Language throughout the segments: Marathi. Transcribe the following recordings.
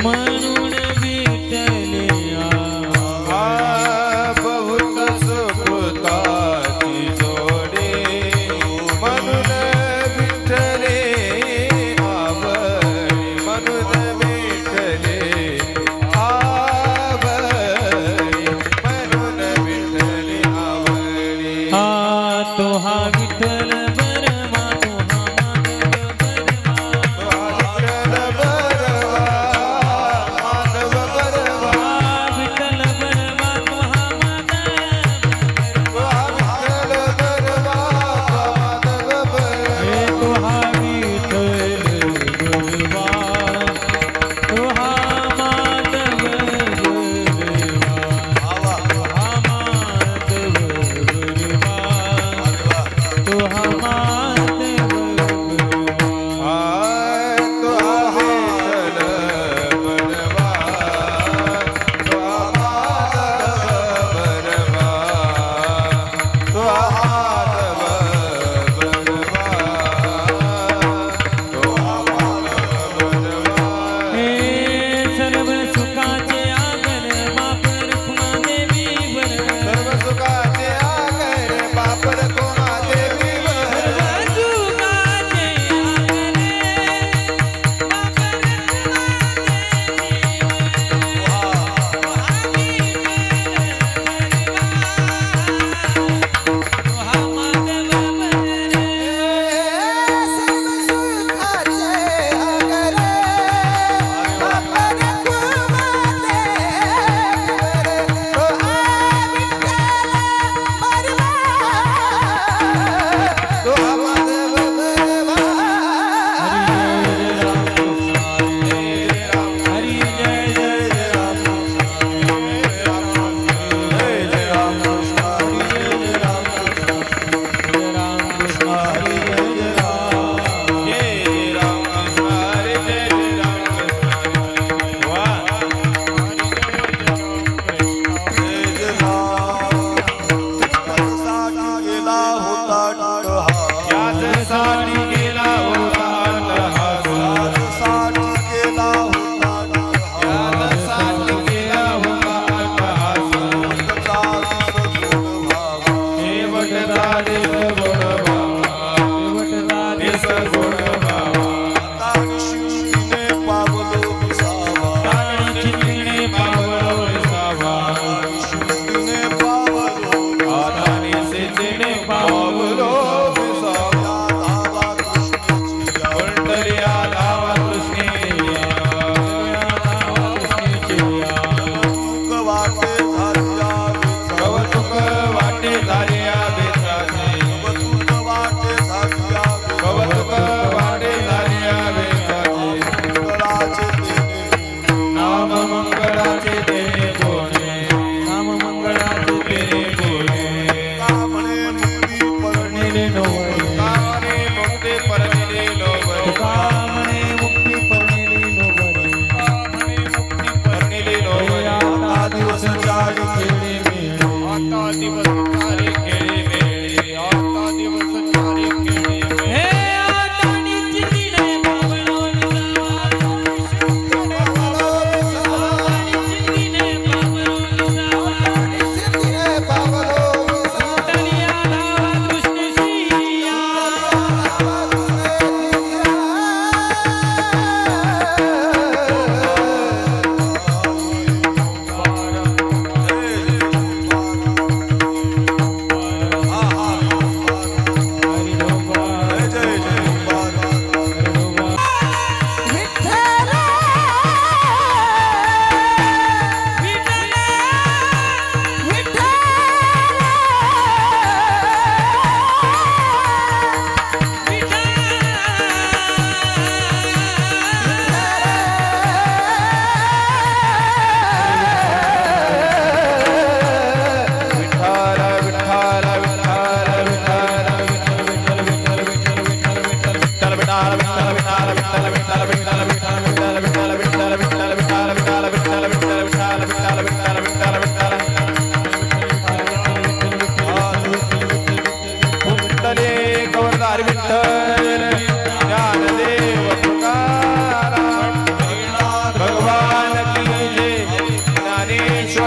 म्हणून विठ्ठले बहुत सुकृताची जोडे म्हणून विठ्ठले आवडी म्हणून विठ्ठले आवडी म्हणून विठ्ठले आवडी तो हा विठ्ठल बरमा तो हा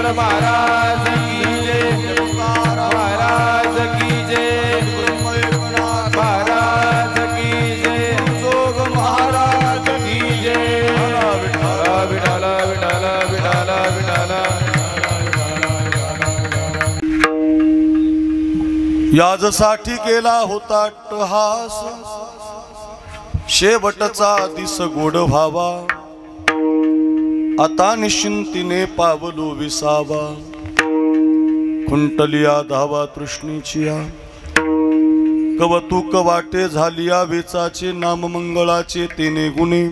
ज्ञानेश्वर महाराज की जय, महाराज की जय, महाराज की जय, जोग महाराज की जय. विठाला विठाला विठाला विठाला विठाला. याजसाठी केला होता अट्टहास, शेवटचा दिस गोड व्हावा. आता निश्चिंतीने पावलो विसावा. खुंटलिया धावा तृष्णेचिया, कवतुक वाटे झालिया वेचाचे. नाम मंगळाचे तेने गुणे,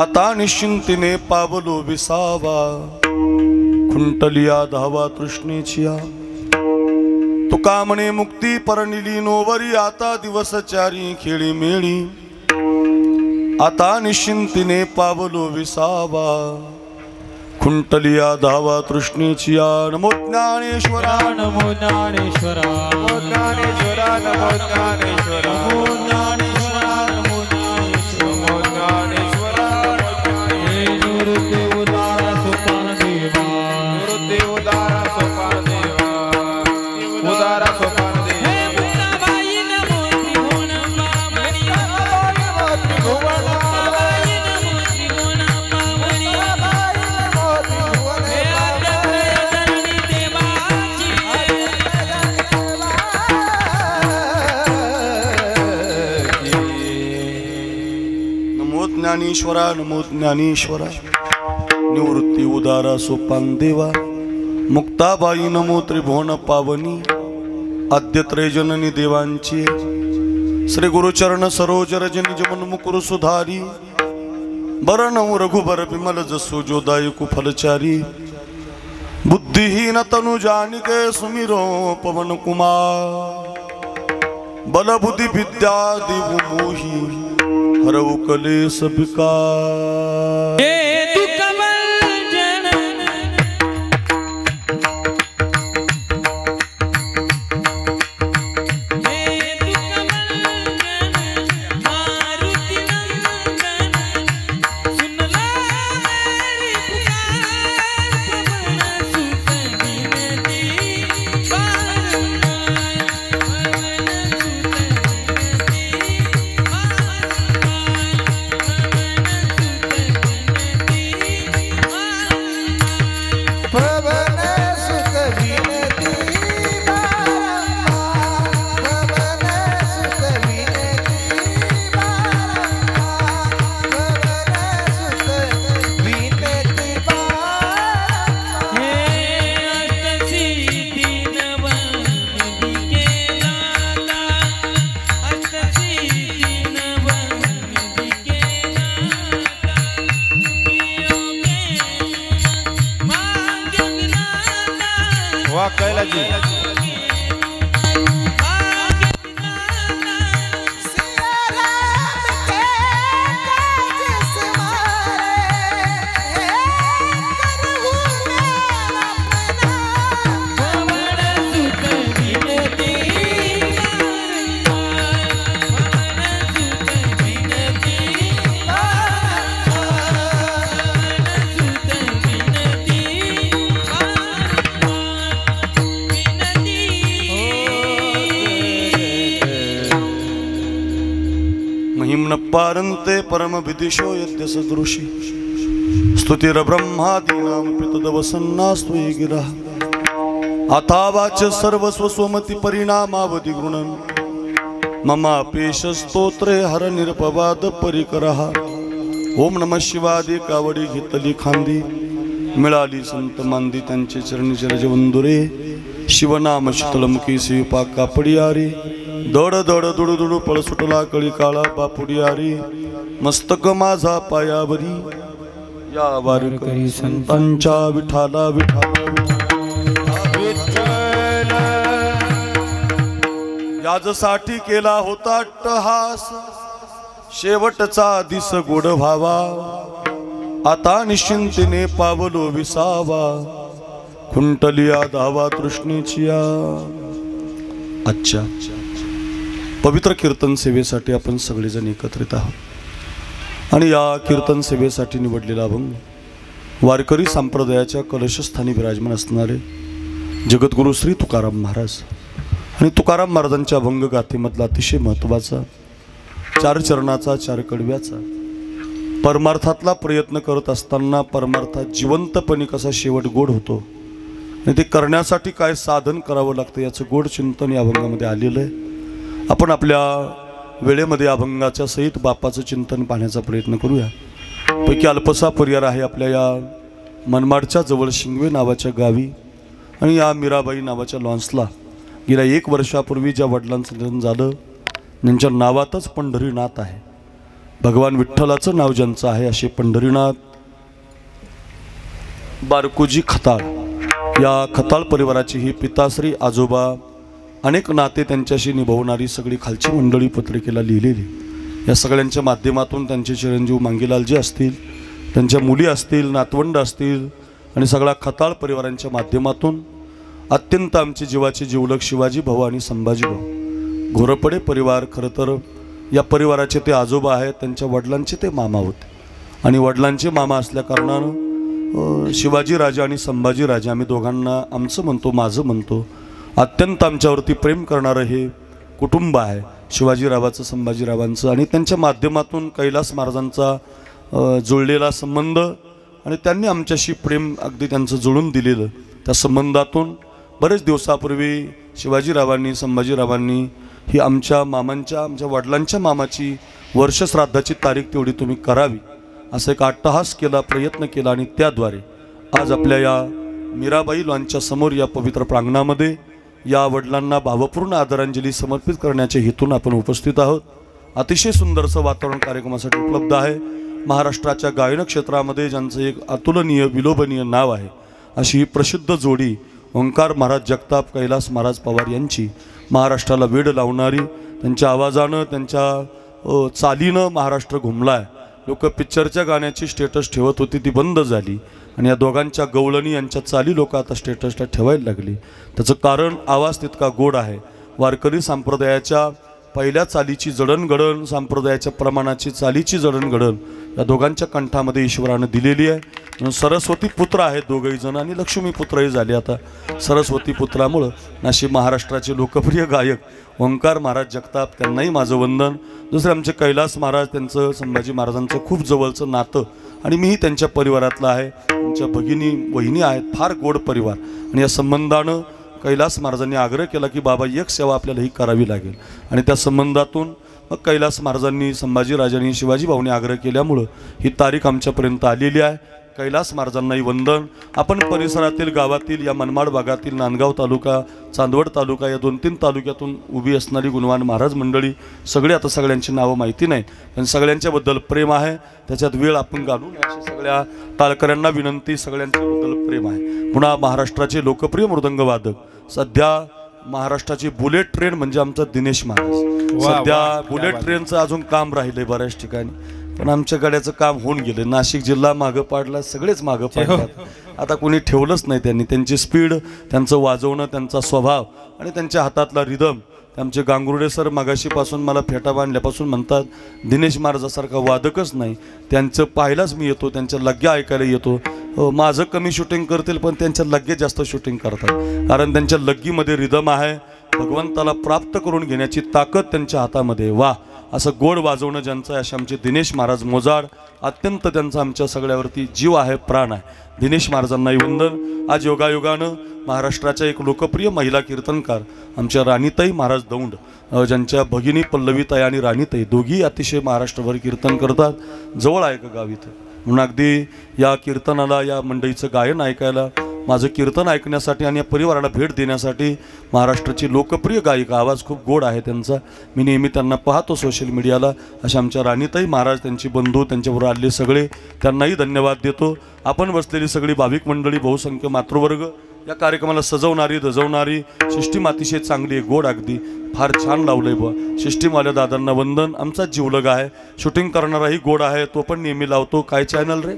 आता निश्चिंतीने पावलो विसावा. खुंटलिया धावा तृष्णेचिया, तुका म्हणे मुक्ती परनिली नोवरी. आता दिवस चारी खेळी मेळी, आता निश्चिंतीने पावलो विसावा. खुंटलिया धावा तृष्णेचिया. नमो ज्ञानेश्वरा, नमो ज्ञानेश्वरा, नमो ज्ञानेश्वरा, नमो ज्ञानेश्वरा, नमो ज्ञानेश्वरा, नमो ज्ञानेश्वरा, नमो ज्ञानेश्वरा. हे निवृत्ती उदार सोपान देवा, निवृत्ती उदार सोपान देवा, उदार सोपान देवा. हे मुक्ताबाई नमो त्रिभुवन पावनी, मुक्ताबाई नमो त्रिभुवन पावनी, हे आद्यत्रय जननी देवाची. नमो ज्ञानेश्वरा, नमो ज्ञानेश्वरा. निवृत्ती उदारा सोपान देवा, मुक्ताबाई नमो त्रिभुवन पावनी. आद्यत्रय जननी देवांची. श्री गुरुचरण सरोज रजनी जमन मुकुर सुधारी. बरनऊ रघुबर विमल जसो जोदायकु फलचारी. बुद्धिहीन तनु जानिके सुमिरो पवन कुमार. बल बुद्धि विद्या देव मोही, हरऊ कलेस विकार. हे दुःखभंजन, हे दुःखभंजन, मारुती नंदन, सुनला मेरी पुकार. पवन सुत विनती वारंवार, पवन सुत विनती पवन सुत विनती वारंवार, पवन सुत विनती वारंवार, पवन सुत विनती वारंवार. हे अष्टसिद्धि नवनिधि के दाता, अष्टसिद्धि नवनिधि के दाता, दुखियों के भाग्य विधाता. वाह कैलाजी. महिम्न पारन्ते परम विदिशो यद्य सदृशी. स्तुतिर ब्रह्मादीनां पितदवसन्नास्त्वयि गिरः. अथावाच सर्वस्व स्वमति परिणामावधि गृणन्. ममापेश स्तोत्रे हर निरपवाद परिकरः. ओम नमः शिवादि कावडी घेतली खांदी. मिळाली संत मांदी त्यांचे चरणी जलज वंदुरे. शिवनाम शीतलमुखी शिवपा कापडियारी. दड दड दुडू दुडू पळ सुटला कळी काळा बापुडियारी. मस्तक माझा पायावरी. या वारकरी संतांच्या विठाला विठाला. याजसाठी केला होता अट्टहास. शेवटचा दिस गोड व्हावा. आता निश्चिंतीने पावलो विसावा. खुंटलिया धावा तृष्णेचिया. अच्छा, पवित्र कीर्तन सेवेसाठी आपण सगळेजण एकत्रित आहोत. आणि या कीर्तन सेवेसाठी निवडलेला अभंग वारकरी संप्रदायाच्या कलशस्थानी विराजमान असणारे जगद्गुरू श्री तुकाराम महाराज आणि तुकाराम महाराजांच्या अभंग गाथेमधला अतिशय महत्त्वाचा 4 चरणाचा 4 कडव्याचा परमार्थातला प्रयत्न करत असताना परमार्थात जिवंतपणे कसा शेवट गोड होतो आणि ते करण्यासाठी काय साधन करावं लागतं याचं गोड चिंतन या अभंगामध्ये आलेलं आहे। आपण आपल्या वेळेमध्ये अभंगाच्या सहित बापाचं चिंतन पाहण्याचा प्रयत्न करूया। पैकी अल्पसा परिवार आहे आपल्या या मनमाडच्या जवळ शिंगवे नावाच्या गावी आणि या मीराबाई नावाच्या लॉन्सला गेल्या 1 वर्षापूर्वी ज्या वडिलांचं निधन झालं त्यांच्या नावातच पंढरीनाथ आहे। भगवान विठ्ठलाचं नाव ज्यांचं आहे असे पंढरीनाथ बारकुजी खताळ या खताळ परिवाराची ही पिताश्री आजोबा अनेक नाते त्यांच्याशी निभावणारी सगळी खालची मंडळी पत्रिकेला लिहिलेली या सगळ्यांच्या माध्यमातून त्यांचे चिरंजीव मांगीलालजी असतील, त्यांच्या मुली असतील, नातवंड असतील आणि सगळा खताळ परिवारांच्या माध्यमातून अत्यंत आमचे जीवाचे जीवलक शिवाजी भाऊ आणि संभाजी भाऊ घोरपडे परिवार खरं तर या परिवाराचे ते आजोबा आहेत, त्यांच्या वडिलांचे ते मामा होते आणि वडिलांचे मामा असल्या कारणानं शिवाजी राजा आणि संभाजी राजा आम्ही दोघांना आमचं म्हणतो, माझं म्हणतो, अत्यंत आमच्यावरती प्रेम करणारं हे कुटुंब आहे शिवाजीरावाचं, संभाजीरावांचं आणि त्यांच्या माध्यमातून कैलास महाराजांचा जुळलेला संबंध आणि त्यांनी आमच्याशी प्रेम अगदी त्यांचं जुळून दिलेलं त्या संबंधातून बरेच दिवसापूर्वी शिवाजीरावांनी, संभाजीरावांनी ही आमच्या वडिलांच्या मामाची वर्षश्राद्धाची तारीख तेवढी तुम्ही करावी असं एक अट्टहास केला, प्रयत्न केला आणि त्याद्वारे आज आपल्या या मीराबाई लॉनच्या समोर या पवित्र प्रांगणामध्ये या वडिलांना भावपूर्ण आदरांजली समर्पित करण्याच्या हेतून आपण उपस्थित आहोत। अतिशय सुंदरसं वातावरण कार्यक्रमासाठी उपलब्ध आहे। महाराष्ट्राच्या गायन क्षेत्रामध्ये ज्यांचं एक अतुलनीय विलोभनीय नाव आहे अशी ही प्रसिद्ध जोडी ओंकार महाराज जगताप, कैलास महाराज पवार यांची महाराष्ट्राला वेड लावणारी, त्यांच्या आवाजानं, त्यांच्या चालीनं महाराष्ट्र घुमला आहे। लोक पिक्चरच्या गाण्याची स्टेटस ठेवत होती ती बंद झाली आणि या दोघांच्या गवळणी यांच्या चाली लोक आता स्टेटसला ठेवायला लागली। त्याचं कारण आवाज तितका गोड आहे। वारकरी संप्रदायाच्या पहिल्या चालीची जडणघडण, संप्रदायाच्या प्रमाणाची चालीची जडणघडण या दोघांच्या कंठामध्ये ईश्वरानं दिलेली आहे। म्हणून सरस्वती पुत्र आहेत दोघंही जण आणि लक्ष्मी पुत्रही झाले आता सरस्वती पुत्रामुळं नाशी महाराष्ट्राचे लोकप्रिय गायक ओंकार महाराज जगताप त्यांनाही माझं वंदन। दुसरे आमचे कैलास महाराज, त्यांचं संभाजी महाराजांचं खूप जवळचं नातं आणि मीही त्यांच्या परिवारातला आहे। त्यांच्या भगिनी वहिनी आहेत, फार गोड परिवार आणि या संबंधानं कैलास महाराजांनी आग्रह केला की बाबा एक सेवा आपल्याला ही करावी लागेल आणि त्या संबंधातून मग कैलास महाराजांनी, संभाजी राजांनी, शिवाजी भाऊंनी आग्रह केल्यामुळं ही तारीख आमच्यापर्यंत आलेली आहे। कैलास महाराजांनाही वंदन। आपण परिसरातील गावातील या मनमाड भागातील नांदगाव तालुका, चांदवड तालुका या 2-3 तालुक्यातून उभी असणारी गुणवान महाराज मंडळी सगळे, आता सगळ्यांची नावं माहिती नाही पण सगळ्यांच्याबद्दल प्रेम आहे, त्याच्यात वेळ आपण घालू नये अशी सगळ्या टाळकऱ्यांना विनंती, सगळ्यांच्याबद्दल प्रेम आहे। पुन्हा महाराष्ट्राचे लोकप्रिय मृदंगवादक, सध्या महाराष्ट्राची बुलेट ट्रेन म्हणजे आमचा दिनेश महाराज, सध्या बुलेट ट्रेनचं अजून काम राहिलंय बऱ्याच ठिकाणी पण आमच्या गाड्याचं काम होऊन गेलं। नाशिक जिल्हा मागं पाडला, सगळेच मागं पाडतात, आता कोणी ठेवलंच नाही त्यांनी। त्यांची स्पीड, त्यांचं वाजवणं, त्यांचा स्वभाव आणि त्यांच्या हातातला रिदम, आमचे गांगुर्डे सर मागाशीपासून मला फेटा बांधल्यापासून म्हणतात दिनेश महाराजासारखा वादकच नाही। त्यांचं पाहायलाच मी येतो, त्यांच्या लग्ग्या ऐकायला येतो। माझं कमी शूटिंग करतील पण त्यांच्या लग्गे जास्त शूटिंग करतात कारण त्यांच्या लग्गीमध्ये रिदम आहे, भगवंताला प्राप्त करून घेण्याची ताकद त्यांच्या हातामध्ये। वा, असं गोड वाजवणं ज्यांचं आहे असे आमचे दिनेश महाराज मोजाड, अत्यंत त्यांचा आमच्या सगळ्यावरती जीव आहे, प्राण आहे। दिनेश महाराजांनाही वंदन। आज योगायोगानं महाराष्ट्राच्या एक लोकप्रिय महिला कीर्तनकार आमच्या राणीताई महाराज दौंड, ज्यांच्या भगिनी पल्लवीताई आणि राणीताई दोघी अतिशय महाराष्ट्रभर कीर्तन करतात, जवळ आहे का गाव इथं, म्हणून अगदी या कीर्तनाला, या मंडळीचं गायन ऐकायला, माझं कीर्तन ऐकण्यासाठी आणि या परिवाराला भेट देण्यासाठी महाराष्ट्राची लोकप्रिय गायिका, आवाज खूप गोड आहे त्यांचा, मी नेहमी त्यांना पाहतो सोशल मीडियाला, अशा आमच्या राणीताई महाराज, त्यांची बंधू, त्यांच्याबरोबर आलेले सगळे, त्यांनाही धन्यवाद देतो। आपण बसलेली सगळी भाविक मंडळी, बहुसंख्य मातृवर्ग, या कार्यक्रमाला सजवणारी, दजवणारी सिस्टीम अतिशय चांगली आहे, गोड, अगदी फार छान लावलंय बा। सिस्टीमवाल्या दादांना वंदन। आमचा जीवलग आहे, शूटिंग करणाराही गोड आहे, तो पण नेहमी लावतो। काय चॅनल रे?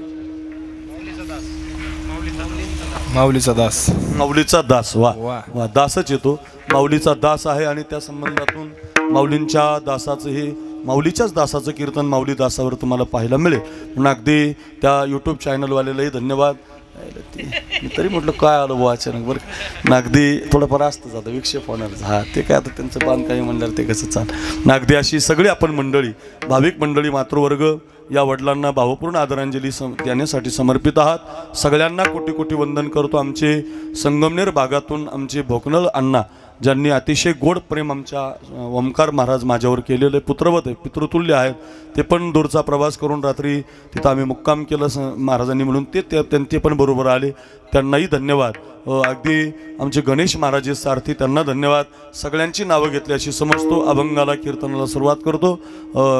माऊलीचा दास, माऊलीचा दास। वा दासच येतो, माऊलीचा दास आहे आणि त्या संबंधातून माऊलींच्या दासाचं हे माऊलीच्याच दासाचं कीर्तन माऊली दासावर तुम्हाला पाहायला मिळेल. म्हणून अगदी त्या यूट्यूब चॅनलवाल्यालाही धन्यवाद. मी तरी म्हटलं काय आलं बुवा अचानक बरं ना, अगदी थोडंफार असतं जातं विक्षेप होणार. हा ते काय आता त्यांचं बांध काही म्हणल्यावर ते कसं चाल ना. अगदी अशी सगळी आपण मंडळी भाविक मंडळी मातृवर्ग या वडिलांना भावपूर्ण आदरांजली देण्यासाठी समर्पित आहात. सगळ्यांना कोटी कोटी वंदन करतो. आमचे संगमनेर भागातून आमचे भोकनळ अण्णा ज्यांनी अतिशय गोड प्रेम आमच्या ओमकार महाराज माझ्यावर केलेले पुत्रवत आहे, पितृतुल्य आहेत. ते पण दूरचा प्रवास करून रात्री तिथं आम्ही मुक्काम केलं महाराजांनी म्हणून ते पण बरोबर आले. त्यांनाही धन्यवाद. अगदी आमचे गणेश महाराज सारथी त्यांना धन्यवाद. सगळ्यांची नावं घेतली अशी समजतो. अभंगाला कीर्तनाला सुरुवात करतो.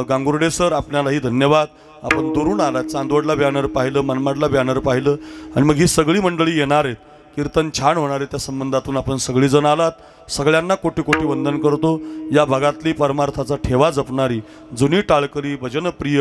गांगुर्डे सर आपल्यालाही धन्यवाद. आपण दुरून आलात, चांदवडला बॅनर पाहिलं, मनमाडला बॅनर पाहिलं आणि मग ही सगळी मंडळी येणार आहेत. कीर्तन छान होणार आहे त्या संबंधातून आपण सगळीजण आलात. सगळ्यांना कोटी कोटी वंदन करतो. या भागातली परमार्थाचा ठेवा जपणारी जुनी टाळकरी भजनप्रिय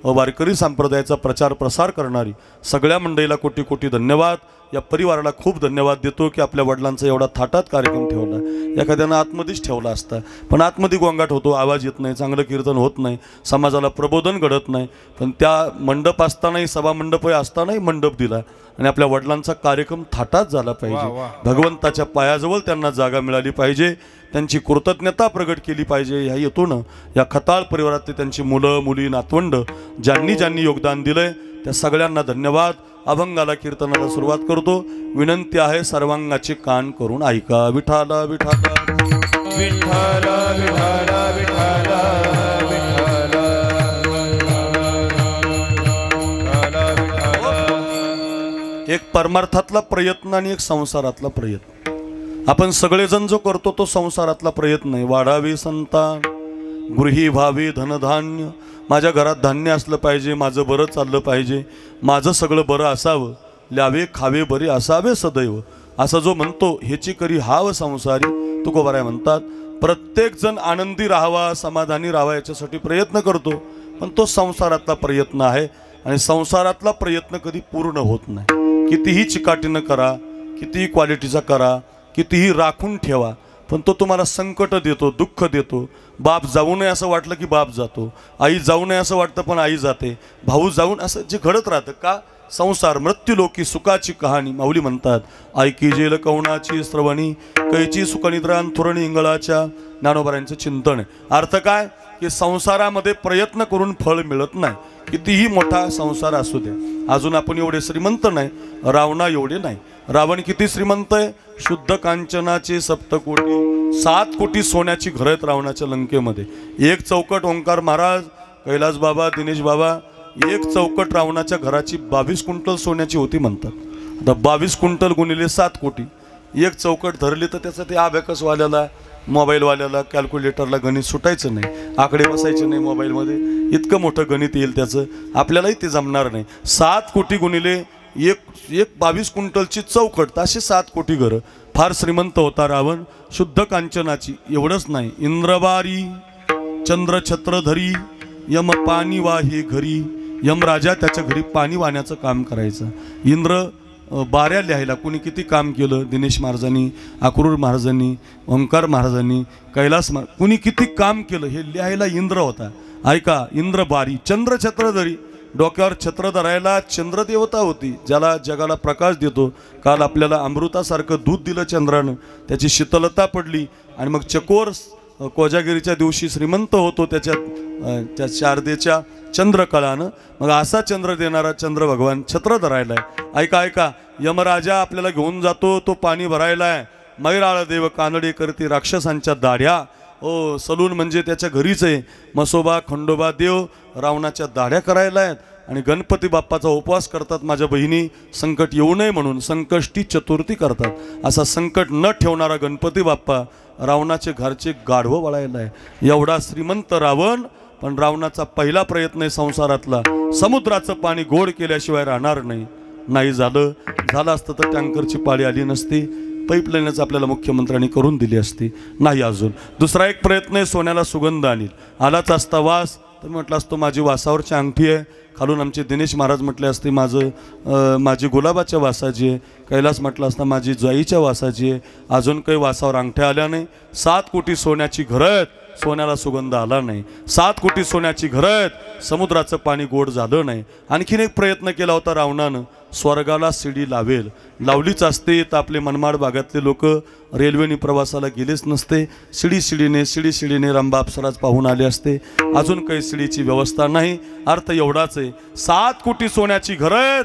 वारकरी संप्रदायाचा प्रचार प्रसार करणारी सगळ्या मंडळीला कोटी कोटी धन्यवाद. या परिवाराला खूप धन्यवाद देतो की आपल्या वडिलांचा एवढा थाटात कार्यक्रम ठेवला. एखाद्यानं आतमध्येच ठेवला असता पण आतमध्ये गोंगाट होतो, आवाज येत नाही, चांगलं कीर्तन होत नाही, समाजाला प्रबोधन घडत नाही. पण त्या मंडप असतानाही सभा मंडप असतानाही मंडप दिला आणि आपल्या वडिलांचा कार्यक्रम थाटात झाला पाहिजे. भगवंताच्या पायाजवळ त्यांना जागा मिळाली पाहिजे. त्यांची कृतज्ञता प्रगट केली पाहिजे. ह्या येतून या खताळ परिवारातले त्यांची मुलं मुली नातवंड ज्यांनी ज्यांनी योगदान दिलंय त्या सगळ्यांना धन्यवाद. अभंगाला कीर्तनाला सुरुवात करतो. विनंती आहे सर्वांगाचे कान करून ऐका. विठाला विठाला विठ्ठल विठ्ठल विठ्ठल एक परमार्थातला प्रयत्न आणि एक संसारातला प्रयत्न. आपण सगळेजण जो करतो तो संसारातला प्रयत्न आहे. वाढावी संतान, गृही व्हावी धनधान्य. माझ्या घरात धान्य असलं पाहिजे, माझं बरं चाललं पाहिजे, माझं सगळं बरं असावं, ल्यावे खावे बरे असावे सदैव, असं जो म्हणतो ह्याची करी हाव संसारी तुकोबाराय म्हणतात. प्रत्येकजण आनंदी राहावा, समाधानी राहावा याच्यासाठी प्रयत्न करतो. पण तो संसारातला प्रयत्न आहे आणि संसारातला प्रयत्न कधी पूर्ण होत नाही. कितीही चिकाटीनं करा, कितीही क्वालिटीचा करा, कितीही राखून ठेवा, पण तो तुम्हाला संकट देतो, दुःख देतो. बाप जाऊ नये असं वाटलं की बाप जातो, आई जाऊ नये असं वाटतं पण आई जाते, भाऊ जाऊन असं जे घडत राहतं. का? संसार मृत्यूलोकी सुखाची कहाणी. माऊली म्हणतात ऐकी जेल कवणाची श्रवणी कैची सुखनिद्रान थुरणी इंगळाच्या. ज्ञानोबारांचं चिंतन आहे. अर्थ काय की संसारामध्ये प्रयत्न करून फळ मिळत नाही. कितीही मोठा संसार असू दे. अजून आपण एवढे श्रीमंत नाही, रावणा एवढे नाही. रावण किती श्रीमंत आहे? शुद्ध कांचनाचे 7 कोटी, 7 कोटी सोन्याची घरं आहेत रावणाच्या लंकेमध्ये. एक चौकट ओंकार महाराज, कैलास बाबा, दिनेश बाबा, एक चौकट रावणाच्या घराची 22 क्विंटल सोन्याची होती म्हणतात. आता 22 क्विंटल गुणिले 7 कोटी, एक चौकट धरली तर त्याचं ते अबॅकसवाल्याला, मोबाईलवाल्याला, कॅल्क्युलेटरला गणित सुटायचं नाही, आकडे बसायचे नाही मोबाईलमध्ये. इतकं मोठं गणित येईल त्याचं, आपल्यालाही ते जमणार नाही. 7 कोटी गुणिले एक 22 क्विंटलची चौकट, असे 7 कोटी घरं. फार श्रीमंत होता रावण. शुद्ध कांचनाची. एवढंच नाही, इंद्रबारी चंद्रछत्रधरी यम पाणी वाहे घरी. यमराजा त्याच्या घरी पाणी वाहण्याचं काम करायचं. इंद्र बाऱ्या लिहायला कुणी किती काम केलं. दिनेश महाराजांनी, अक्रूर महाराजांनी, ओंकार महाराजांनी, कैलास कुणी किती काम केलं हे लिहायला इंद्र होता. ऐका, इंद्र बारी चंद्रछत्रधरी. डोक्यावर छत्र धरायला चंद्रदेवता होती, ज्याला जगाला प्रकाश देतो. काल आपल्याला अमृतासारखं दूध दिलं चंद्रानं, त्याची शीतलता पडली आणि मग चकोर कोजागिरीच्या दिवशी श्रीमंत होतो त्या शारदेच्या चंद्रकळानं. मग असा चंद्र देणारा चंद्र भगवान छत्र धरायलाय. ऐका ऐका, यमराजा आपल्याला घेऊन जातो, तो पाणी भरायलाय. मैराळ देव कानडे करते राक्षसांच्या दाढ्या. ओ सलून म्हणजे त्याच्या घरीच आहे. मसोबा खंडोबा देव रावणाच्या दाढ्या करायला आहेत आणि गणपती बाप्पाचा उपवास करतात. माझ्या बहिणी, संकट येऊ नये म्हणून संकष्टी चतुर्थी करतात. असा संकट न ठेवणारा गणपती बाप्पा रावणाचे घरचे गाढवं वळायला आहे. एवढा श्रीमंत रावण. पण रावणाचा पहिला प्रयत्न आहे संसारातला, समुद्राचं पाणी गोड केल्याशिवाय राहणार नाही. नाही झालं असतं तर टँकरची पाळी आली नसती, पाईपलाईनच आपल्याला मुख्यमंत्र्यांनी करून दिली असती. नाही. अजून दुसरा एक प्रयत्न आहे, सोन्याला सुगंध आणील. आलाच असता वास तर म्हटलं असतो माझी वासावरची अंगठी आहे. खालून आमचे दिनेश महाराज म्हटले असते माझी गुलाबाच्या वासाची आहे. कैलास म्हटलं असता माझी जाईच्या वासाची आहे. अजून काही वासावर अंगठ्या आल्या नाही. 7 कोटी सोन्याची घरं आहेत. सोन्याला सुगंध आला नाही. 7 कोटी सोन्याची घरं आहेत, समुद्राचं पाणी गोड झालं नाही. आणखीन एक प्रयत्न केला होता रावणानं, स्वर्गाला शिडी लावेल, लावलीच असते तर आपले मनमाड भागातले लोक रेल्वेने प्रवासाला गेलेच नसते. शिडीने रंभा अप्सराज पाहून आले असते. अजून काही शिडीची व्यवस्था नाही. अर्थ एवढाच आहे, 7 कोटी सोन्याची घरं आहेत,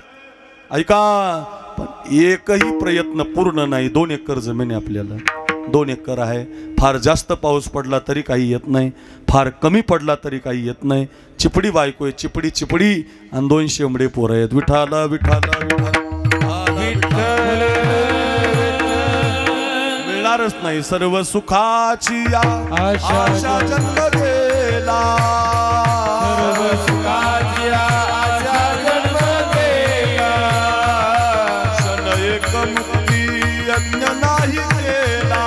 ऐका, पण एकही प्रयत्न पूर्ण नाही. 2 एकर जमीन आहे आपल्याला, 2 एकर आहे. फार जास्त पाऊस पडला तरी काही येत नाही, फार कमी पडला तरी काही येत नाही. चिपडी बायको आहे, चिपडी आणि 2 शेंबडे पोरं आहेत. विठाला मिळणारच नाही. सर्व सुखाची आशा जन्म गेला, सर्व सुखाची आशा जन्म गेला. क्षण एक मुक्ती यज्ञ नाही केला,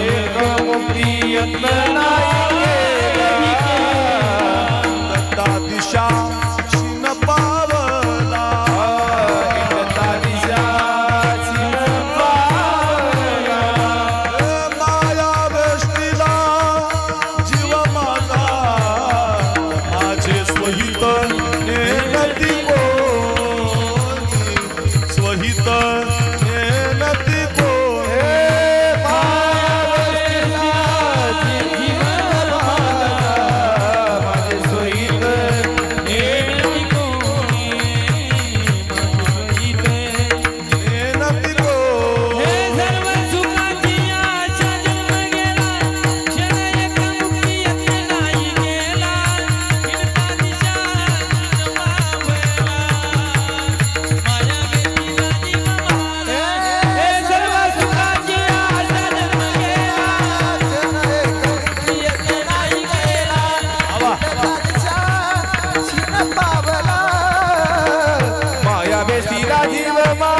एक मुक्ती यत्न नाही केला. दत्ता दिशा शिन पावला, दत्ता दिशा शिन पावला. माया वेष्टीला जीव माझा, माझे स्वहित नेनती कोणी, स्वहित नेनती कोणी. नेनती कोणी. माया बेस्तीला जीव माझा.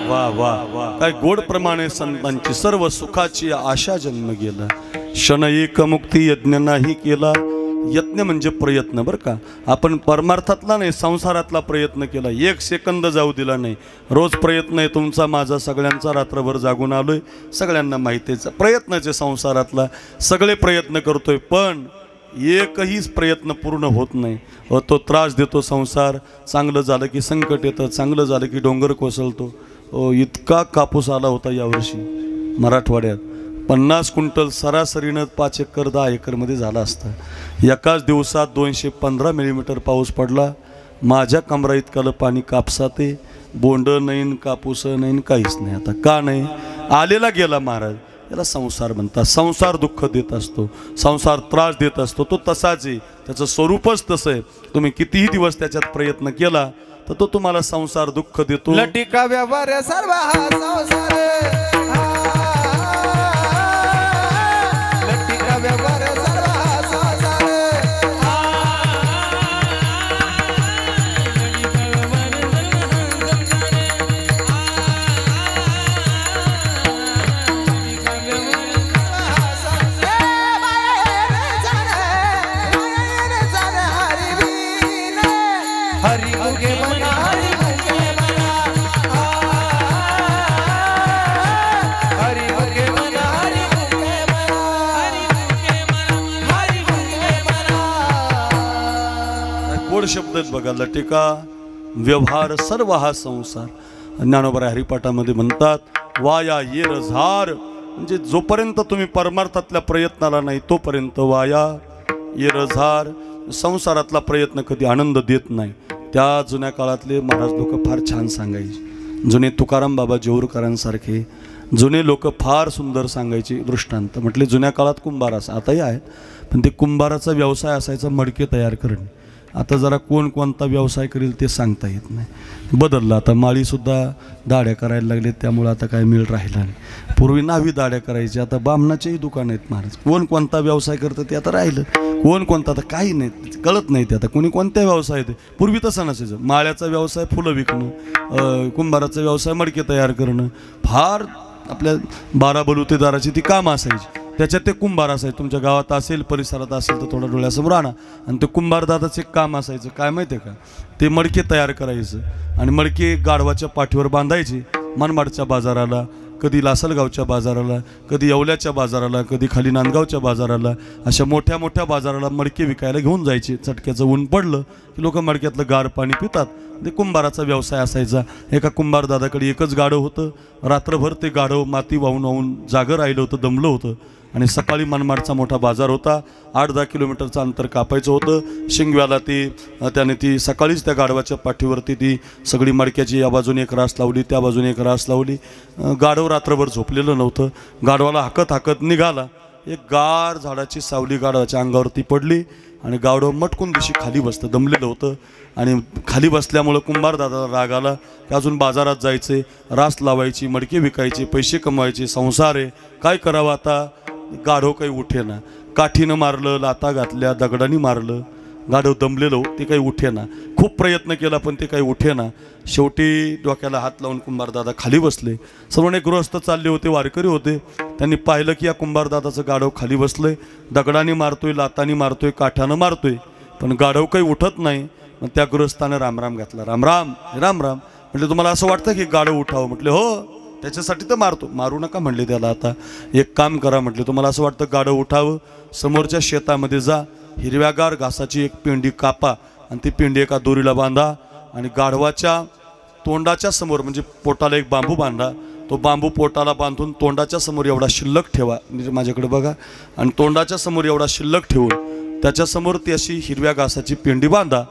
वा वा वा, काय गोड प्रमाणे संतांची सर्व सुखाची आशा जन्म गेला. क्षण एक मुक्ती यज्ञ नाही केला. यज्ञ म्हणजे प्रयत्न बरं का. आपण परमार्थातला नाही, संसारातला प्रयत्न केला, 1 सेकंद जाऊ दिला नाही. रोज प्रयत्न आहे तुमचा माझा सगळ्यांचा. रात्रभर जागून आलोय, सगळ्यांना माहिती आहे प्रयत्नाचे संसारातला. सगळे प्रयत्न करतोय पण एकही प्रयत्न पूर्ण होत नाही. तो त्रास देतो संसार. चांगलं झालं की संकट येतं, चांगलं झालं की डोंगर कोसळतो. इतका कापूस आला होता यावर्षी मराठवाड्यात, 50 क्विंटल सरासरीनं 5 एकर 10 एकरमध्ये झाला असता. एकाच दिवसात 215 मिलीमीटर पाऊस पडला. माझ्या कमरा इतकालं पाणी कापसात आहे. बोंड नाही, कापूस नाही, काहीच नाही. आता का नाही? आलेला गेला महाराज. याला संसार म्हणतात. संसार दुःख देत असतो, संसार त्रास देत असतो. तो तसाच आहे, त्याचं स्वरूपच तसं आहे. तुम्ही कितीही दिवस त्याच्यात प्रयत्न केला तर तो तुम्हाला संसार दुःख देतो. लटिका व्यवहार सर्व हा संसार. लटिका व्यवहार सर्व हा संसार. हरी मुगे मना, हरी मुगे मना, हरी मुगे मना, हरी मुगे मना, हरी मुगे मना. गोड शब्द आहेत बघा. लटिका व्यवहार सर्व हा संसार. ज्ञानोबा हरिपाठामध्ये म्हणतात वाया येर झार, म्हणजे जोपर्यंत तुम्ही परमार्थातल्या प्रयत्नाला नाही तोपर्यंत वाया येर झार. संसारातला प्रयत्न कधी आनंद देत नाही. त्या जुन्या काळातले महाराज लोक फार छान सांगायचे. जुने तुकाराम बाबा जेऊरकरांसारखे जुने लोक फार सुंदर सांगायचे दृष्टांत. म्हटले जुन्या काळात कुंभार असा, आताही आहेत, पण ते कुंभाराचा व्यवसाय असायचा मडके तयार करणे. आता जरा कोण कोणता व्यवसाय करेल ते सांगता येत नाही. बदललं आता. माळीसुद्धा दाढ्या करायला लागले, त्यामुळं आता काय मिळ राहिला नाही. पूर्वी नावी दाढ्या करायची, आता बामणाचेही दुकान आहेत महाराज. कोण कोणता व्यवसाय करतं ते आता राहिलं. कोण कोणता आता काही नाही, कळत नाही ते आता कोणी कोणत्या व्यवसाय ते. पूर्वी तसं नसायचं. माळ्याचा व्यवसाय फुलं विकणं, कुंभाराचा व्यवसाय मडके तयार करणं, फार आपल्या 12 बलुतेदाराची ती कामं असायची. त्याच्यात ते कुंभार असायचे. तुमच्या गावात असेल, परिसरात असेल तर थोडा डोळ्यासमोर आणा. आणि ते कुंभार दादाचं एक काम असायचं काय माहिती आहे का? ते मडके तयार करायचं आणि मडके गाढवाच्या पाठीवर बांधायचे मनमाडच्या बाजाराला, कधी लासलगावच्या बाजाराला, कधी येवल्याच्या बाजाराला, कधी खाली नांदगावच्या बाजाराला, अशा मोठ्या मोठ्या बाजाराला मडके विकायला घेऊन जायचे. चटक्याचं ऊन पडलं की लोक मडक्यातलं गार पाणी पितात. ते कुंभाराचा व्यवसाय असायचा. एका कुंभार दादाकडे एकच गाढव होतं. रात्रभर ते गाढव माती वाहून वाहून जागं राहिलं होतं, दमलं होतं. आणि सकाळी मनमाडचा मोठा बाजार होता. 8-10 किलोमीटरचं अंतर कापायचं होतं. शिंगव्याला त्याने ती सकाळीच त्या गाढवाच्या पाठीवरती ती सगळी मडक्याची या बाजूने एक रास लावली, त्या बाजूने एक रास लावली. गाढव रात्रभर झोपलेलं नव्हतं. गाढवाला हाकत हाकत निघाला. एक गार झाडाची सावली गाढवाच्या अंगावरती पडली आणि गाढव मटकून दिवशी खाली बसतं, दमलेलं होतं. आणि खाली बसल्यामुळं कुंभार दादाला राग आला की अजून बाजारात जायचे, रास लावायची, मडके विकायचे, पैसे कमवायचे, संसार आहे, काय करावं आता. गाढव काही उठेना. काठीनं मारलं, लाता घातल्या, दगडाने मारलं. गाढव दमलेलं, ते काही उठेना. खूप प्रयत्न केला पण ते काही उठेना. शेवटी डोक्याला हात लावून कुंभारदादा खाली बसले. सर्वांनी गृहस्थ चालले होते, वारकरी होते. त्यांनी पाहिलं की या कुंभारदादाचं गाढव खाली बसलंय, दगडाने मारतोय, लातानी मारतोय, काठ्यानं मारतोय, पण गाढव काही उठत नाही. मग त्या गृहस्थानं रामराम घातला. रामराम रामराम म्हटले, तुम्हाला असं वाटतं की गाढव उठावं? म्हटले हो, त्याच्यासाठी तर मारतो. मारू नका म्हणले त्याला. आता एक काम करा म्हटले, तुम्हाला असं वाटतं गाढव उठावं, समोरच्या शेतामध्ये जा, हिरव्यागार घासाची एक पेंडी कापा आणि ती पेंडी एका दोरीला बांधा आणि गाढवाच्या तोंडाच्या समोर म्हणजे पोटाला एक बांबू बांधा. तो बांबू पोटाला बांधून तोंडाच्या समोर एवढा शिल्लक ठेवा, म्हणजे माझ्याकडे बघा, आणि तोंडाच्या समोर एवढा शिल्लक ठेवून त्याच्यासमोर ती अशी हिरव्या घासाची पेंडी बांधा.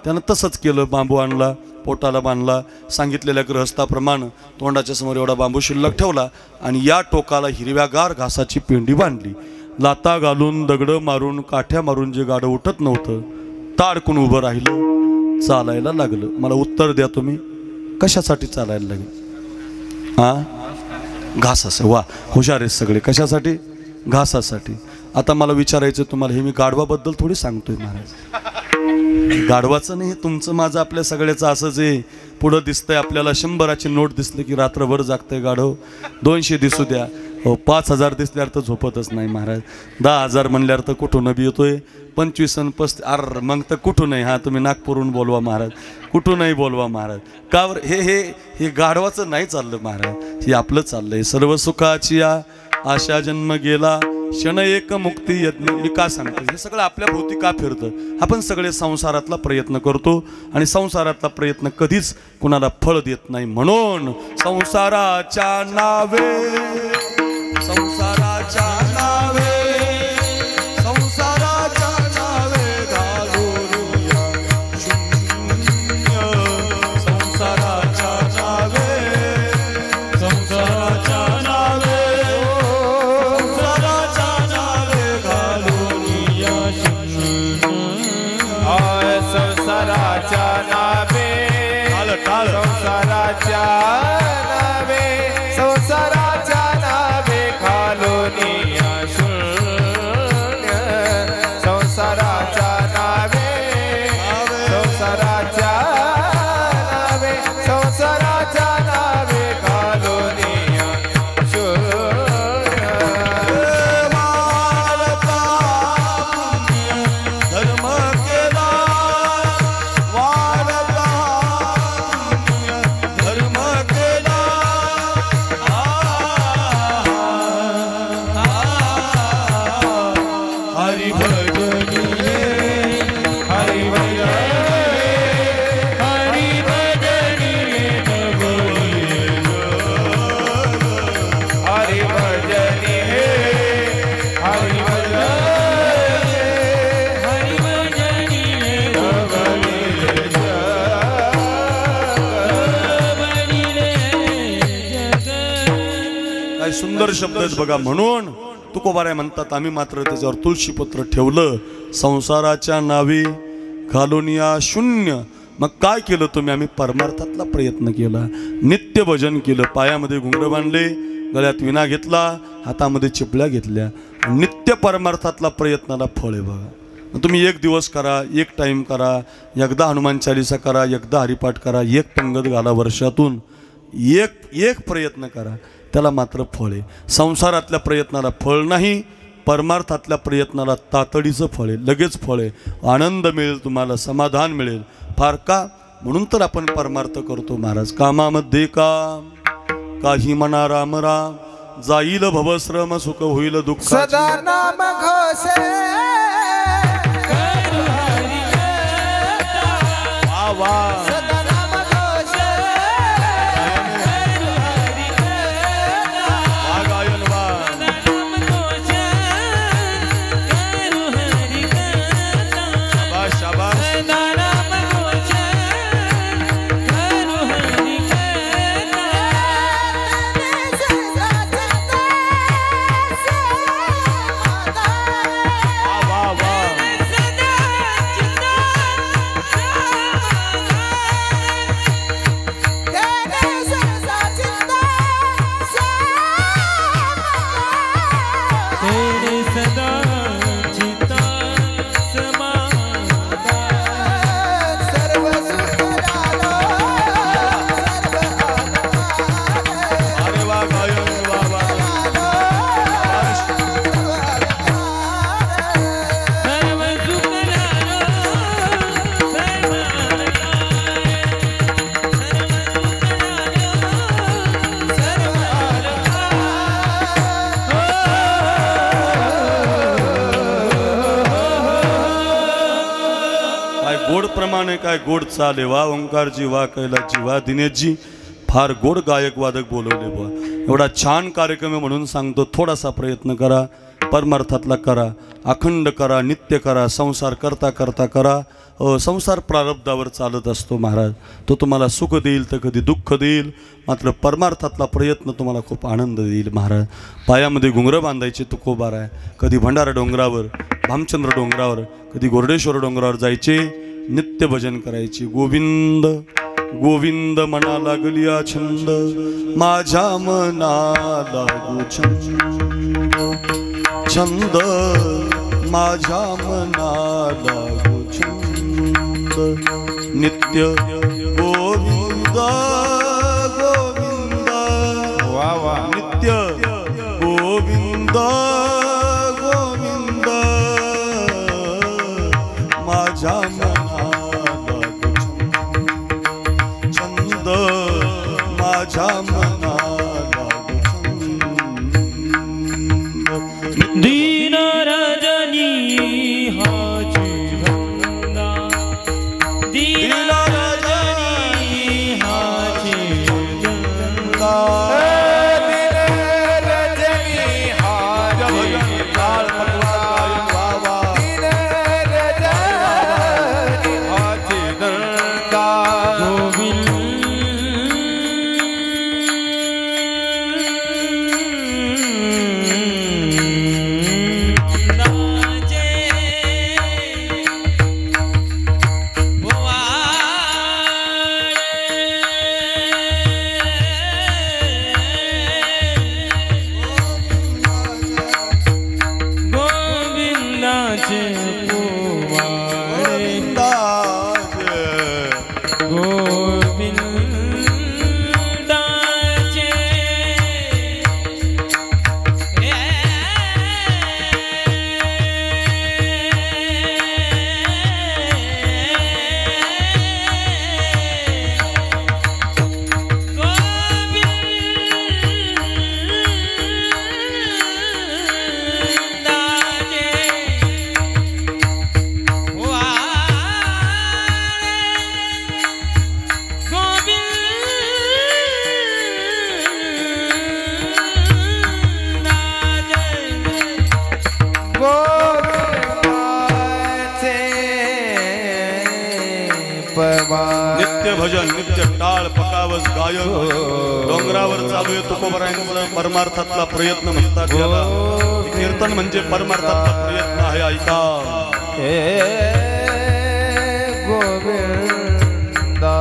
त्यानं तसंच केलं. बांबू आणला, पोटाला बांधला, सांगितलेल्या गृहस्थाप्रमाणे तोंडाच्या समोर एवढा बांबू शिल्लक ठेवला आणि या टोकाला हिरव्यागार घासाची पेंडी बांधली. लाता घालून, दगडं मारून, काठ्या मारून जे गाढव उठत नव्हतं ताडकून उभं राहिलं, चालायला लागलं. मला उत्तर द्या तुम्ही, कशासाठी चालायला लागेल? घास असे. वा, हुशार आहेत सगळे. कशासाठी? घासासाठी. आता मला विचारायचं तुम्हाला, हे मी गाढवाबद्दल थोडी सांगतोय महाराज. गाढवाचं नाही, तुमचं माझं आपल्या सगळ्याचं असंच आहे. पुढं दिसतंय आपल्याला 100ची नोट दिसली की रात्रभर जागतंय गाढव. 200 दिसू द्या, 5000 दिसल्यावर तर झोपतच नाही महाराज. 10,000 म्हणल्यावर तर कुठून बी येतोय. 25 आणि 35 अर मग तर कुठून नाही. हा, तुम्ही नागपूरहून बोलवा महाराज, कुठूनही बोलवा महाराज. का बरं? हे गाढवाचं नाही चाललं महाराज, हे आपलं चाललंय. सर्व सुखाची आशा जन्म गेला, क्षण एक मुक्ती यज्ञ. मी का सांगतो हे सगळं आपल्या भोवती का फिरतं? आपण सगळे संसारातला प्रयत्न करतो आणि संसारातला प्रयत्न कधीच कुणाला फळ देत नाही. म्हणून संसाराच्या नावे, संसाराच्या नावे, संसाराच्या नावे घालूया शून्य. संसाराच्या नावे, संसाराच्या नावे, संसाराच्या नावे घालूया शून्य. संसाराच्या नावे, संसाराच्या नावे, संसाराच्या नावे घालूनिया शून्य. संसाराच्या नावे, संसाराच्या नावे, संसाराच्या नावे घालूनिया शून्य. धर्म केला वाढता, धर्म केला हरी भजनी, हरि भजनी, हरि भजनी, हरि काय सुंदर शब्द आहेत बघा. म्हणून तुकोबाराय म्हणतात, आम्ही मात्र त्याच्यावर तुळशीपत्र ठेवलं, संसाराच्या नावी घालून या शून्य. मग काय केलं तुम्ही? आम्ही परमार्थातला प्रयत्न केला, नित्य भजन केलं, पायामध्ये घुंगरं बांधले, गळ्यात विणा घेतला, हातामध्ये चिपळ्या घेतल्या. नित्य परमार्थातला प्रयत्नाला फळ आहे बघा. तुम्ही एक दिवस करा, एक टाईम करा, एकदा हनुमान चालीसा करा, एकदा हरिपाठ करा, एक पंगत घाला, वर्षातून एक प्रयत्न करा, त्याला मात्र फळ आहे. संसारातल्या प्रयत्नाला फळ नाही, परमार्थातल्या प्रयत्नाला तातडीचं फळ आहे, लगेच फळ आहे. आनंद मिळेल तुम्हाला, समाधान मिळेल. फार का? म्हणून तर आपण परमार्थ करतो महाराज. कामामध्ये काम, काही म्हणा राम राम, जाईल भवश्रम सुख होईल दुःख. सदा नाम घोषे वा सदा नाम घोषे वा गायन वा. शाबास शाबास. वा वा वा. तेरे सदा चिता समाधान सर्व सुख झालो अरे वा गायन वा वा. सर्व सुख झालो सर्व काय गोड प्रमाणे काय गोड चाले वा. ओंकारजी वा कैलासजी वा. दिनेशजी फार गोड गायक वादक बोलवले बा. एवढा छान कार्यक्रम आहे म्हणून सांगतो, थोडासा प्रयत्न करा, परमार्थातला करा, अखंड करा, नित्य करा, संसार करता करता करा. संसार प्रारब्धावर चालत असतो महाराज. तो तुम्हाला सुख देईल तर कधी दुःख देईल, मात्र परमार्थातला प्रयत्न तुम्हाला खूप आनंद देईल महाराज. पायामध्ये घुंगरं बांधायचे तुकोबार आहे. कधी भंडारा डोंगरावर, भामचंद्र डोंगरावर, कधी गोरडेश्वर डोंगरावर जायचे, नित्य भजन करायचे. गोविंद गोविंद म्हणा लागलिया छंद, माझ्या मना लागू छंद, छंद माझ्या मना लागू छंद. नित्य गोविंद गोविंद वा वा. नित्य गोविंद गोविंद माझ्या मना लागू छंद, माझ्या मना लागू छंद. दीन रजनी हाची भंगा दीन रजनी हाची भंगा नित्य भजन, नित्य टाळ पकावस गायन, डोंगरावर चालू आहे तुकोबरायांचा परमार्थातला प्रयत्न म्हणतात याला. कीर्तन म्हणजे परमार्थातला प्रयत्न आहे. ऐका गोविंदा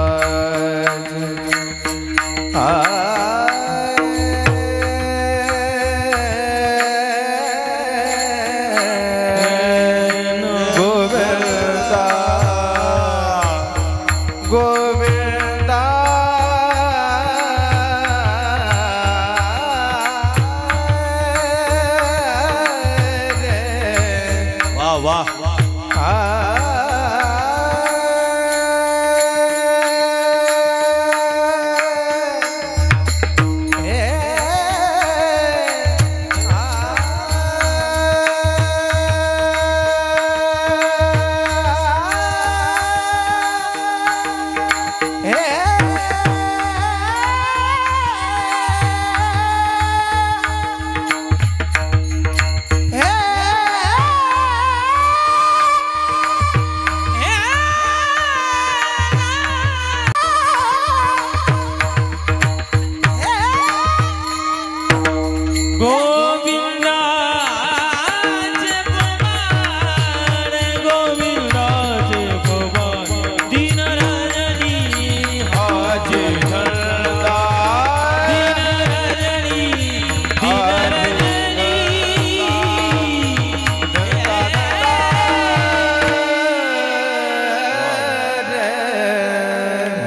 गोविंदा वाह वाह.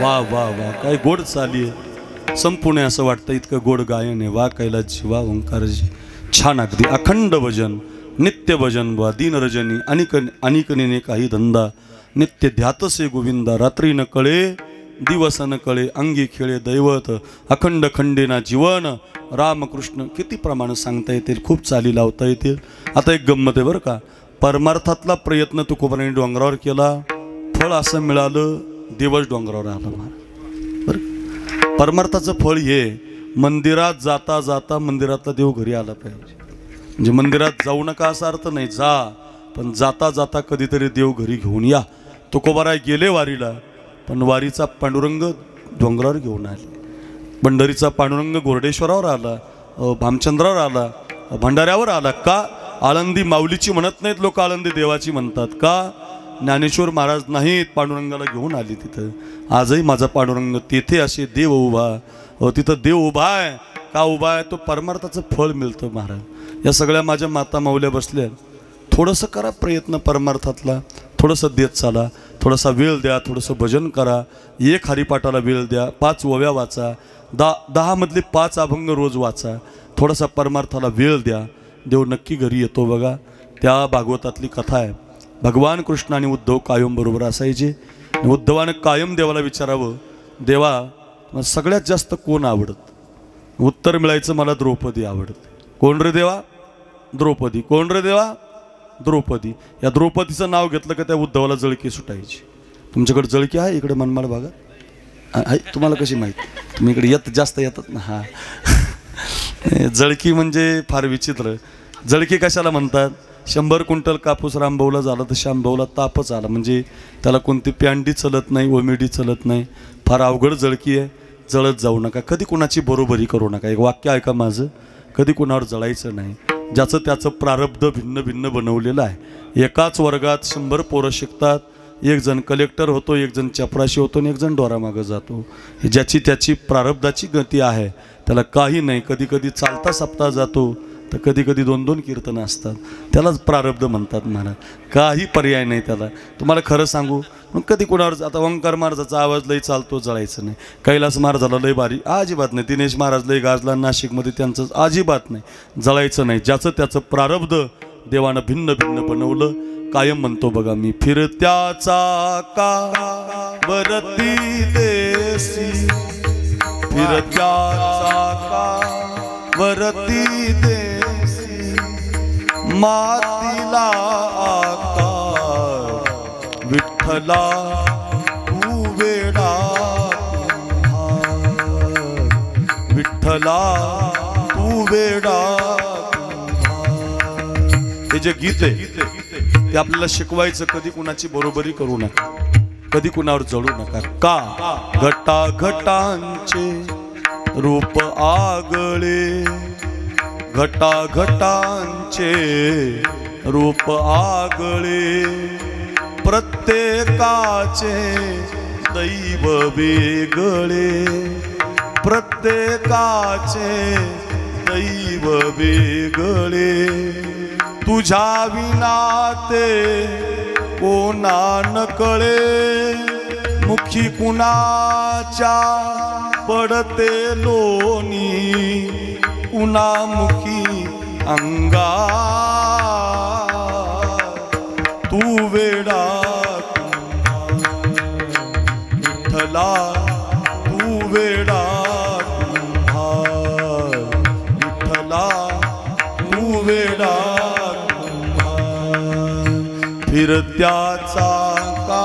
वा वा वा, काय गोड चाली आहे. संपूर्ण असं वाटतं इतकं गोड गायन आहे. वा कैलासजी, वा ओंकारजी, छान अगदी. अखंड भजन, नित्य भजन. वा दीन रजनी अनिकनेने काही धंदा, नित्य ध्यातसे गोविंदा. रात्री न कळे दिवस न कळे, अंगी खेळे दैवत. अखंड खंडेना जीवन, रामकृष्ण. किती प्रमाण सांगता येतील, खूप चाली लावता येतील. आता एक गंमत आहे बरं का. परमार्थातला प्रयत्न तुकोबारांनी डोंगरावर केला, फळ असं मिळालं, देवच डोंगरावर आला महाराज. बरं, परमार्थाचं फळ हे मंदिरात जाता जाता मंदिरातला देव घरी आला पाहिजे. म्हणजे मंदिरात जाऊ नका असा अर्थ नाही, जा, पण जाता जाता कधीतरी देव घरी घेऊन या. तुकोबाराय गेले वारीला, पण वारीचा पांडुरंग डोंगरावर घेऊन आले. पंढरीचा पांडुरंग गोरडेश्वरावर आला, भामचंद्रावर आला, भंडाऱ्यावर आला. का? आळंदी माऊलीची म्हणत नाहीत लोक, आळंदी देवाची म्हणतात. का? ज्ञानेश्वर महाराज नाहीत, पांडुरंगाला घेऊन आली तिथं. आजही माझा पांडुरंग तेथे असे देव उभा, तिथं देव उभा आहे. का उभा आहे? तो परमार्थाचं फळ मिळतं महाराज. या सगळ्या माझ्या माता माऊल्या बसल्या. थोडंसं करा प्रयत्न परमार्थातला, थोडंसं देत चाला, थोडासा वेळ द्या, थोडंसं भजन करा, एक हरिपाठाला वेळ द्या, 5 ओव्या वाचा, 10 मधले 5 अभंग रोज वाचा, थोडासा परमार्थाला वेळ द्या. देव नक्की घरी येतो बघा. त्या भागवतातली कथा आहे. भगवान कृष्ण आणि उद्धव कायम बरोबर असायचे. उद्धवानं कायम देवाला विचारावं, देवा सगळ्यात जास्त कोण आवडत? उत्तर मिळायचं, मला द्रौपदी आवडते. कोण रे देवा? द्रौपदी. कोण रे देवा? द्रौपदी. या द्रौपदीचं नाव घेतलं का त्या उद्धवाला जळकी सुटायची. तुमच्याकडे जळकी आहे इकडे मनमाड भागात? तुम्हाला कशी माहिती? तुम्ही इकडे जास्त येतात ना. हा जळकी म्हणजे फार विचित्र. जळकी कशाला म्हणतात? 100 क्विंटल कापूस रामभाऊला झाला तर श्यामभाऊला तापच आला. म्हणजे त्याला कोणती पॅन्डी चलत नाही, ओमिडी चलत नाही. फार अवघड जळकी आहे. जळत जाऊ नका, कधी कुणाची बरोबरी करू नका. एक वाक्य ऐका माझं, कधी कुणावर जळायचं नाही. ज्याचं त्याचं प्रारब्ध भिन्न भिन्न बनवलेलं आहे. एकाच वर्गात 100 पोरं शिकतात. एक जण कलेक्टर होतो, एक जण चपराशी होतो आणि एक जण डोरामागं जातो. ज्याची त्याची प्रारब्धाची गती आहे, त्याला काही नाही. कधी कधी चालता सप्ताह जातो, तर कधी कधी 2-2 कीर्तनं असतात. त्यालाच प्रारब्ध म्हणतात महाराज. काही पर्याय नाही त्याला. तुम्हाला खरं सांगू, मग कधी कोणावर आता ओंकार महाराजाचा आवाज लई चालतो, जळायचं नाही. कैलास महाराजाला लई भारी, अजिबात नाही. दिनेश महाराज लई गाजला नाशिकमध्ये, त्यांचं अजिबात नाही, जळायचं नाही. ज्याचं त्याचं प्रारब्ध देवानं भिन्न भिन्न बनवलं. कायम म्हणतो बघा मी, फिरत्याचा का वरती देसी, फिरत्याचा का वरती देसी, मातीला आकार विठ्ठला तू वेडा, विठ्ठला तू वेडा. हे जे गीत आहे ते आपल्याला शिकवायचं. कधी कुणाची बरोबरी करू नका, कधी कुणावर जळू नका. का? घटा घटांचे रूप आगळे, घटा घटांचे रूप आगळे, प्रत्येकाचे दैव वेगळे, प्रत्येकाचे दैव वेगळे. तुझ्या विना ते कोणा न कळे, मुखी कुणाच्या पडते लोणी, कुणामुखी अंगा तू वेडा. विठ्ठला तू वेडा, विठ्ठला तू वेडा. फिरत्याचा का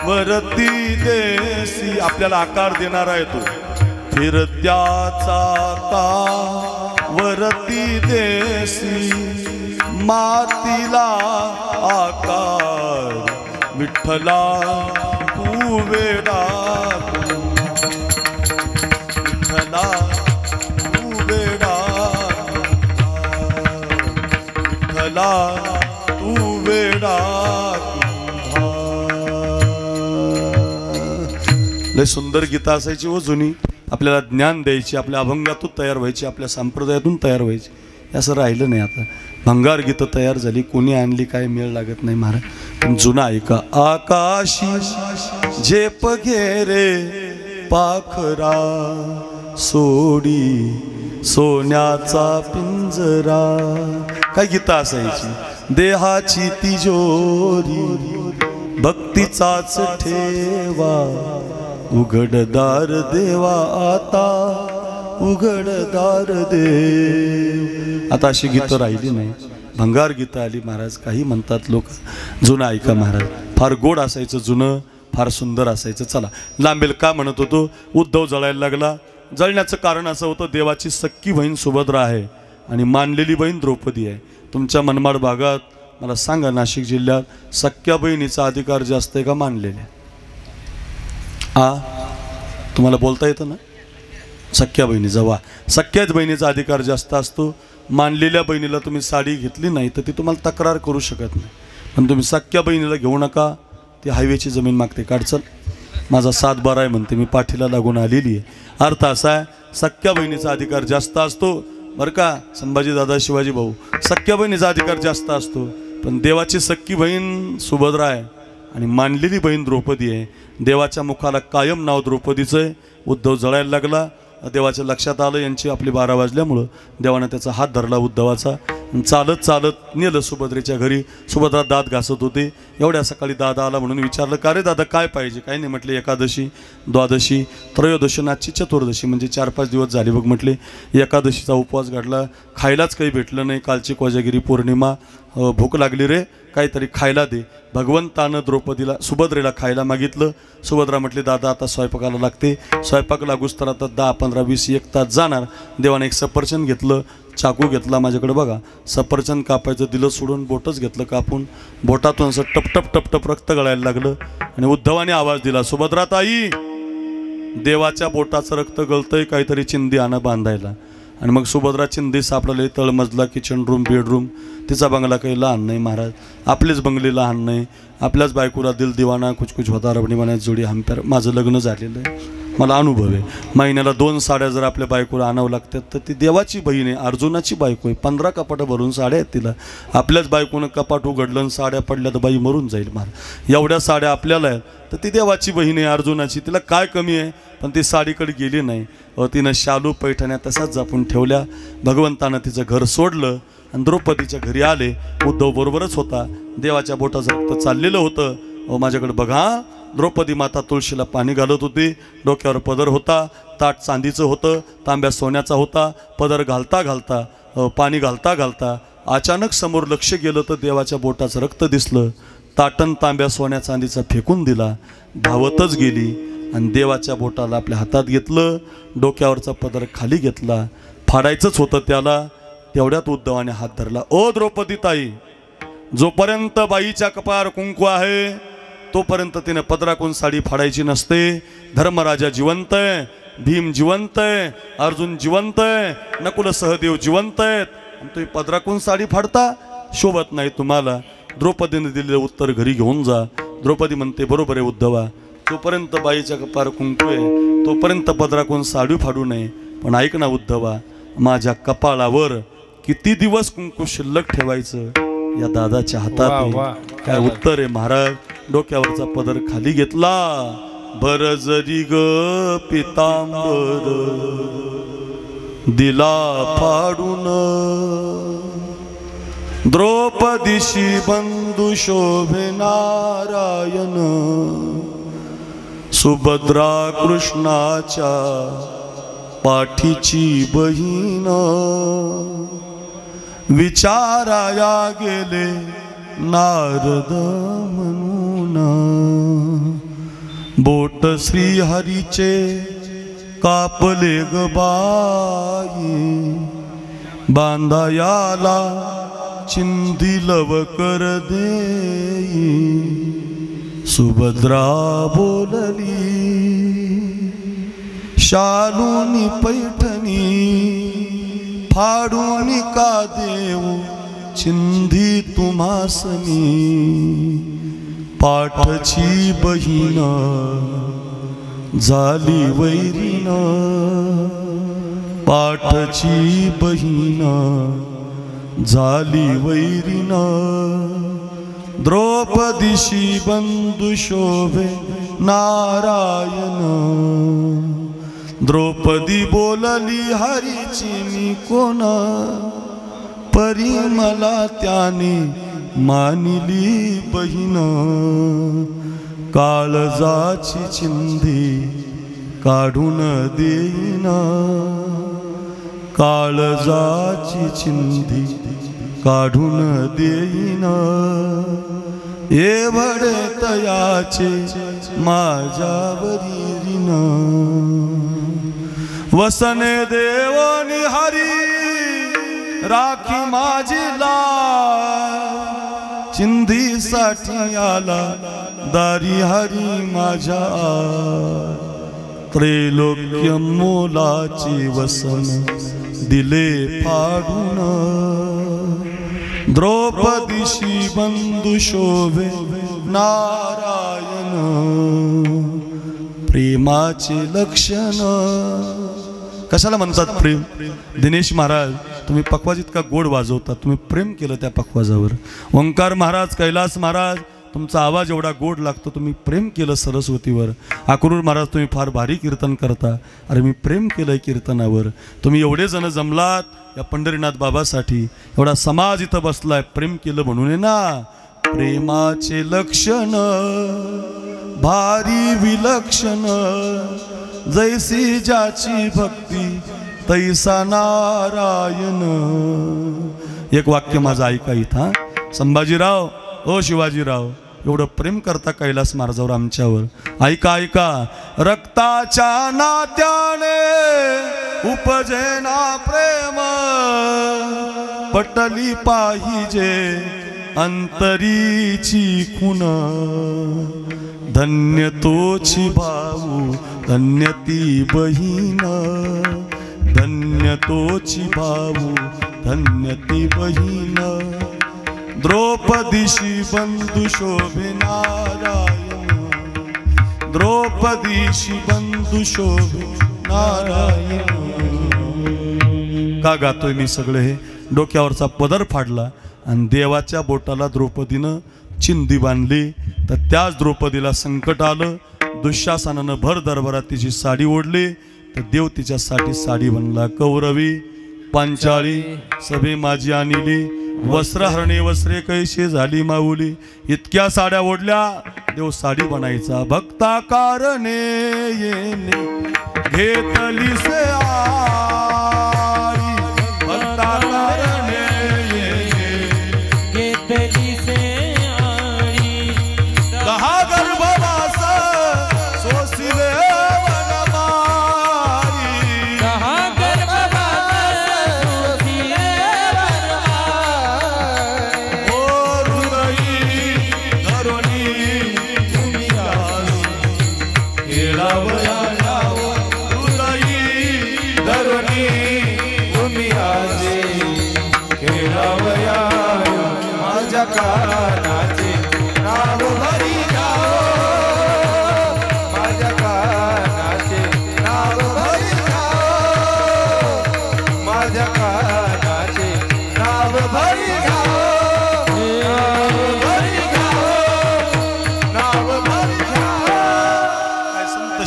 वरती देसी, आपल्याला आकार देणारा आहे तो. फिरत्याचा का वरती देसी, मातीला आकार विठ्ठला तू वेडा, विठ्ठला तू वेडा, विठ्ठला तू वेडा. लय सुंदर गीता असायची हो जुनी. आपल्याला ज्ञान द्यायची, आपल्या अभंगातून तयार व्हायची, आपल्या संप्रदायातून तयार व्हायची. असं राहिलं नाही आता. भंगार गीतं तयार झाली, कोणी आणली काय मेळ लागत नाही महाराज. पण जुना ऐका. आकाशी झेप घेरे पाखरा सोडी सोन्याचा पिंजरा. काय गीतं असायची. देहाची तिजोरी भक्तीचाच ठेवा उघडदार देवा आता उघडदार देव. आता अशी गीतं राहिली नाही, भंगार गीतं आली महाराज. काही म्हणतात लोक. जुनं ऐका महाराज. फार गोड असायचं जुनं, फार सुंदर असायचं. चला लांबेल का म्हणत होतो. उद्धव जळायला लागला. जळण्याचं कारण असं होतं, देवाची सख्खी बहीण सुभद्रा आहे आणि मानलेली बहीण द्रौपदी आहे. तुमच्या मनमाड भागात मला सांगा, नाशिक जिल्ह्यात सख्या बहिणीचा अधिकार जास्त आहे का मानलेल्या? तुम्हाला बोलता येतं ना? सख्या बहिणीचा. वा, सख्याच बहिणीचा अधिकार जास्त असतो. मानलेल्या बहिणीला तुम्ही साडी घेतली नाही तर ती तुम्हाला तक्रार करू शकत नाही. पण तुम्ही सख्या बहिणीला घेऊ नका, ती हायवेची जमीन मागते. काढचल माझा 7-12 आहे म्हणते, मी पाठीला लागून आलेली आहे. अर्थ असा आहे, सख्या बहिणीचा अधिकार जास्त असतो बरं का. संभाजी दादा, शिवाजी भाऊ, सख्या बहिणीचा अधिकार जास्त असतो. पण देवाची सख्खी बहीण सुभद्रा आहे आणि मानलेली बहीण द्रौपदी आहे. देवाच्या मुखाला कायम नाव द्रौपदीचं आहे. उद्धव जळायला लागला. देवाच्या लक्षात आलं यांची आपली 12 वाजल्यामुळं देवानं त्याचा हात धरला उद्धवाचा. चालत चालत नेलं सुभद्रेच्या घरी. सुभद्रा दात घासत होते. एवढ्या सकाळी दादा आला म्हणून विचारलं, का रे दादा काय पाहिजे? काही नाही म्हटले. एकादशी, द्वादशी, त्रयोदशी, नाचची चतुर्दशी, म्हणजे 4-5 दिवस झाले बघ म्हटले. एकादशीचा उपवास घडला, खायलाच काही भेटलं नाही. कालची कोजागिरी पौर्णिमा, भूक लागली रे, काहीतरी खायला दे. भगवंतानं द्रौपदीला, सुभद्रेला खायला मागितलं. सुभद्रा म्हटली, दादा आता स्वयंपाकाला लागते. स्वयंपाक लागूच तर आता 10, 15, 20, 1 तास जाणार. देवाने एक सफरचंद घेतलं, चाकू घेतला माझ्याकडे बघा. सफरचंद कापायचं दिलं सोडून, बोटच घेतलं कापून. बोटातून असं टपटप टपटप रक्त गळायला लागलं आणि उद्धवाने आवाज दिला, सुभद्रा ताई, देवाच्या बोटाचं रक्त गळतंय, काहीतरी चिंदी आणा बांधायला. आणि मग सुभद्रा चिंदी सापडले. तळमजला, किचन रूम, बेडरूम. तिचा बंगला काही लहान नाही महाराज. आपलेच बंगले लहान नाही. आपल्याच बायकोला दिल दिवाना, कुछ कुछ होता रबणी बनायची जोडी हंप्यार. माझं लग्न झालेलं आहे, मला अनुभव आहे. महिन्याला 2 साड्या जर आपल्या बायकोला आणावं लागतात तर ती देवाची बहीण आहे, अर्जुनाची बायको आहे. 15 कपाटं भरून साड्या आहेत तिला. आपल्याच बायकोनं कपाट उघडलं आणि साड्या पडल्या तर बाई मरून जाईल महाराज. एवढ्या साड्या आपल्याला आहेत तर ती देवाची बहीण आहे, अर्जुनाची. तिला काय कमी आहे? पण ती साडीकडे गेली नाही. तिनं शालू पैठण्या तसाच जपून ठेवल्या. भगवंतानं तिचं घर सोडलं आणि द्रौपदीच्या घरी आले. उद्धव बरोबरच होता. देवाच्या बोटाचं रक्त चाललेलं होतं. माझ्याकडे बघा. द्रौपदी माता तुळशीला पाणी घालत होती. डोक्यावर पदर होता. ताट चांदीचं होतं, तांब्या सोन्याचा होता. पदर घालता घालता, पाणी घालता घालता अचानक समोर लक्ष गेलं तर देवाच्या बोटाचं रक्त दिसलं. ताटण तांब्या सोन्या चांदीचा फेकून दिला. धावतच गेली आणि देवाच्या बोटाला आपल्या हातात घेतलं. डोक्यावरचा पदर खाली घेतला. फाडायचंच होतं त्याला. तेवढ्यात उद्धवाने हात धरला. ओ द्रौपदी ताई, जोपर्यंत बाईच्या कपाळावर कुंकू आहे तोपर्यंत तिने पदराकून साडी फाडायची नसते. धर्मराजा जिवंत आहे, भीम जिवंत आहे, अर्जुन जिवंत आहे, नकुल सहदेव जिवंत आहेत, तुम्ही पदराकून साडी फाडता? शोभत नाही तुम्हाला. द्रौपदीने दिलेलं उत्तर घरी घेऊन जा. द्रौपदी म्हणते, बरोबर आहे उद्धवा, जोपर्यंत बाईच्या कपाळावर कुंकू आहे तोपर्यंत पदराकून साडी फाडू नये. पण ऐक ना उद्धवा, माझ्या कपाळावर किती दिवस कुंकू शिल्लक ठेवायचं या दादाच्या हातात आहे. काय उत्तर आहे महाराज. डोक्यावरचा पदर खाली घेतला. बर जरी ग पितांबर दिला फाडून, द्रौपदीशी बंधू शोभे नारायण, सुभद्रा कृष्णाच्या पाठीची बहीण. विचाराया गेले नारद म्हणून, बोट श्रीहरीचे कापले ग बाई, बांधायाला चिंधी लवकर देई. सुभद्रा बोलली, शालूनी पैठणी फाडून का देऊ चिंधी तुम्हासनी. पाठची बहीण झाली वैरीण, पाठची बहीण झाली वैरीन द्रौपदीशी बंधू शोभे नारायण द्रौपदी बोलली हरीची मी कोण परी मला त्याने मानिली बहीण काळजाची चिंधी काढून देईन काळजाची चिंधी काढून देईन एवढे तयाचे माझ्यावरी ऋण वसने देवनी हरी राखी माझी लाज चिंधीसाठी आला दारी हरी माझ्या त्रैलोक्य मोलाची वसन दिले फाडून द्रौपदीशी बंधू शोभे नारायण प्रेमाचे लक्षण कशाला म्हणतात प्रेम दिनेश महाराज तुम्ही पखवाज इतका गोड वाजवतात तुम्ही प्रेम केलं त्या पखवाजावर ओंकार महाराज कैलास महाराज तुमचा आवाज एवढा गोड लागतो तुम्ही प्रेम केलं सरस्वतीवर अक्रूर महाराज तुम्ही फार भारी कीर्तन करता अरे मी प्रेम केलंय कीर्तनावर तुम्ही एवढे जण जमलात या पंढरीनाथ बाबासाठी एवढा समाज इथं बसलाय प्रेम केलं म्हणून ना प्रेमाचे लक्षण भारी विलक्षण जैसी ज्याची भक्ती तैसा नारायण एक वाक्य माझं ऐका इथं संभाजीराव ओ शिवाजीराव एवढं प्रेम करता कैलास महाराजावर आमच्यावर ऐका ऐका रक्ताच्या नात्याने उपजेना प्रेम पटली पाहिजे अंतरीची खून धन्य तोची भाऊ धन्य ती बहीण धन्य तोची भाऊ धन्य ती बहीण द्रौपदीशी बंधू शोभे नारायण द्रौपदीशी बंधू शोभे नारायण का गातोय मी सगळे हे डोक्यावरचा पदर फाडला आणि देवाच्या बोटाला द्रौपदीनं चिंधी बांधली तर त्याच द्रौपदीला संकट आलं दुःशासनानं भर दरबारात तिची साडी ओढली तर देव तिच्यासाठी साडी बनला कौरवी पांचाळी सभे माझी आणली वस्त्रहरणे वस्त्रे कैशी झाली माऊली इतक्या साड्या ओढल्या देव साडी बनायचा भक्ता कारणे येणे घेतली से आरी भक्ता कारणे येणे घेतली से आरी दहा गर्भवास सोसिले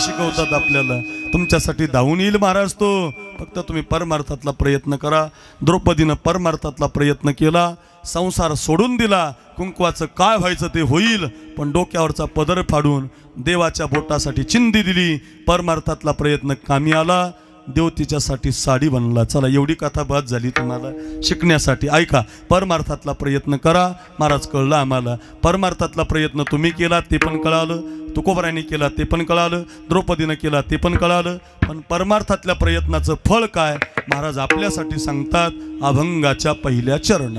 शिकवतात आपल्याला तुमच्यासाठी धावून येईल महाराज तो फक्त तुम्ही परमार्थातला प्रयत्न करा द्रौपदीनं परमार्थातला प्रयत्न केला संसार सोडून दिला कुंकवाचं काय व्हायचं ते होईल पण डोक्यावरचा पदर फाडून देवाच्या बोटासाठी चिंधी दिली परमार्थातला प्रयत्न कामी आला देव तिच्यासाठी साडी बनला चला एवढी कथा बात झाली तुम्हाला शिकण्यासाठी ऐका परमार्थातला प्रयत्न करा महाराज कळलं आम्हाला परमार्थातला प्रयत्न तुम्ही केला ते पण कळालं तुकोबरायांनी केला ते पण कळालं द्रौपदीनं केला ते पण कळालं पण परमार्थातल्या प्रयत्नाचं फळ काय महाराज आपल्यासाठी सांगतात अभंगाच्या पहिल्या चरण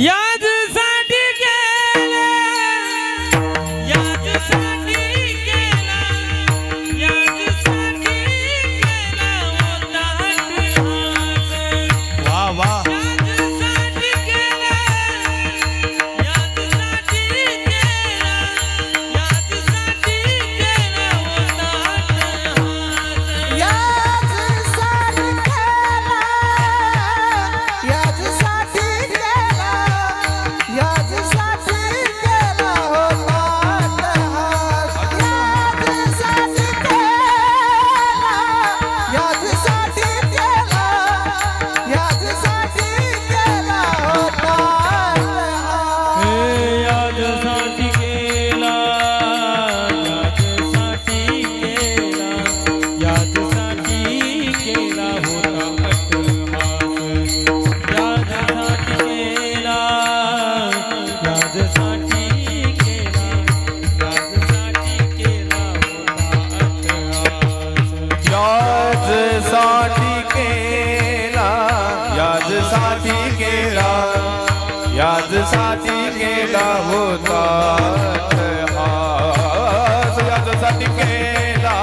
याचसाठी केला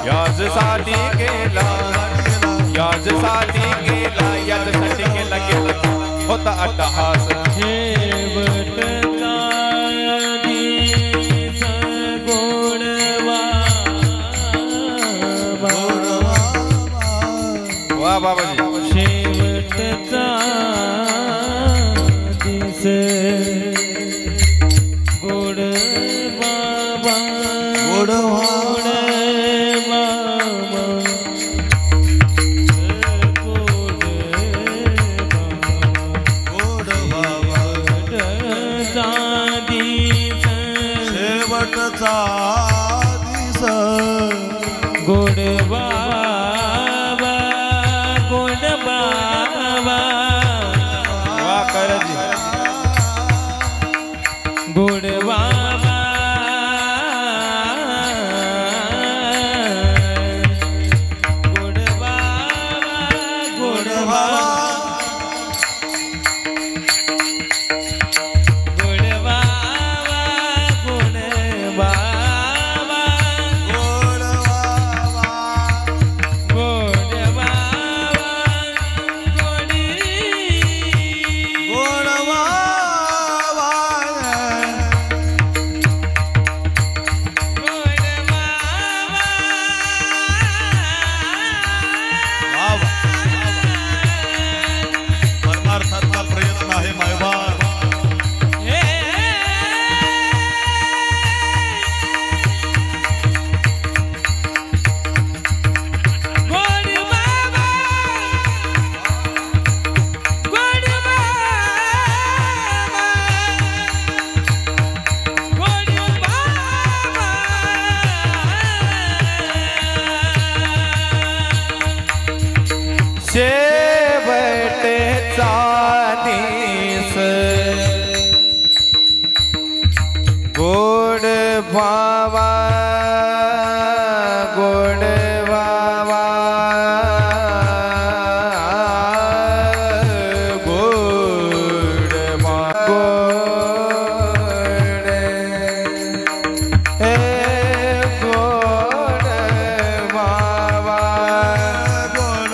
याचसाठी केला याचसाठी केला याचसाठी केला केला होता अट्टहास शेवटचा दिस गोडवा वा बाबाजी शेवटचा दिस गोड बाबा गोड गोड बाबा गोड बाबा वा करजी गोड बाबा गोड बाबा गोड बाबा गोड बाबा गोड बाबा गोड बाबा गोडी गोड परमार्थाचा प्रयत्न आहे मायबाप गोड बाबा गोड बाबा गोड बाबा शेवटचा दिस गोड बाबा गोड बाबा गोड गोड हे गोड बाबा गोड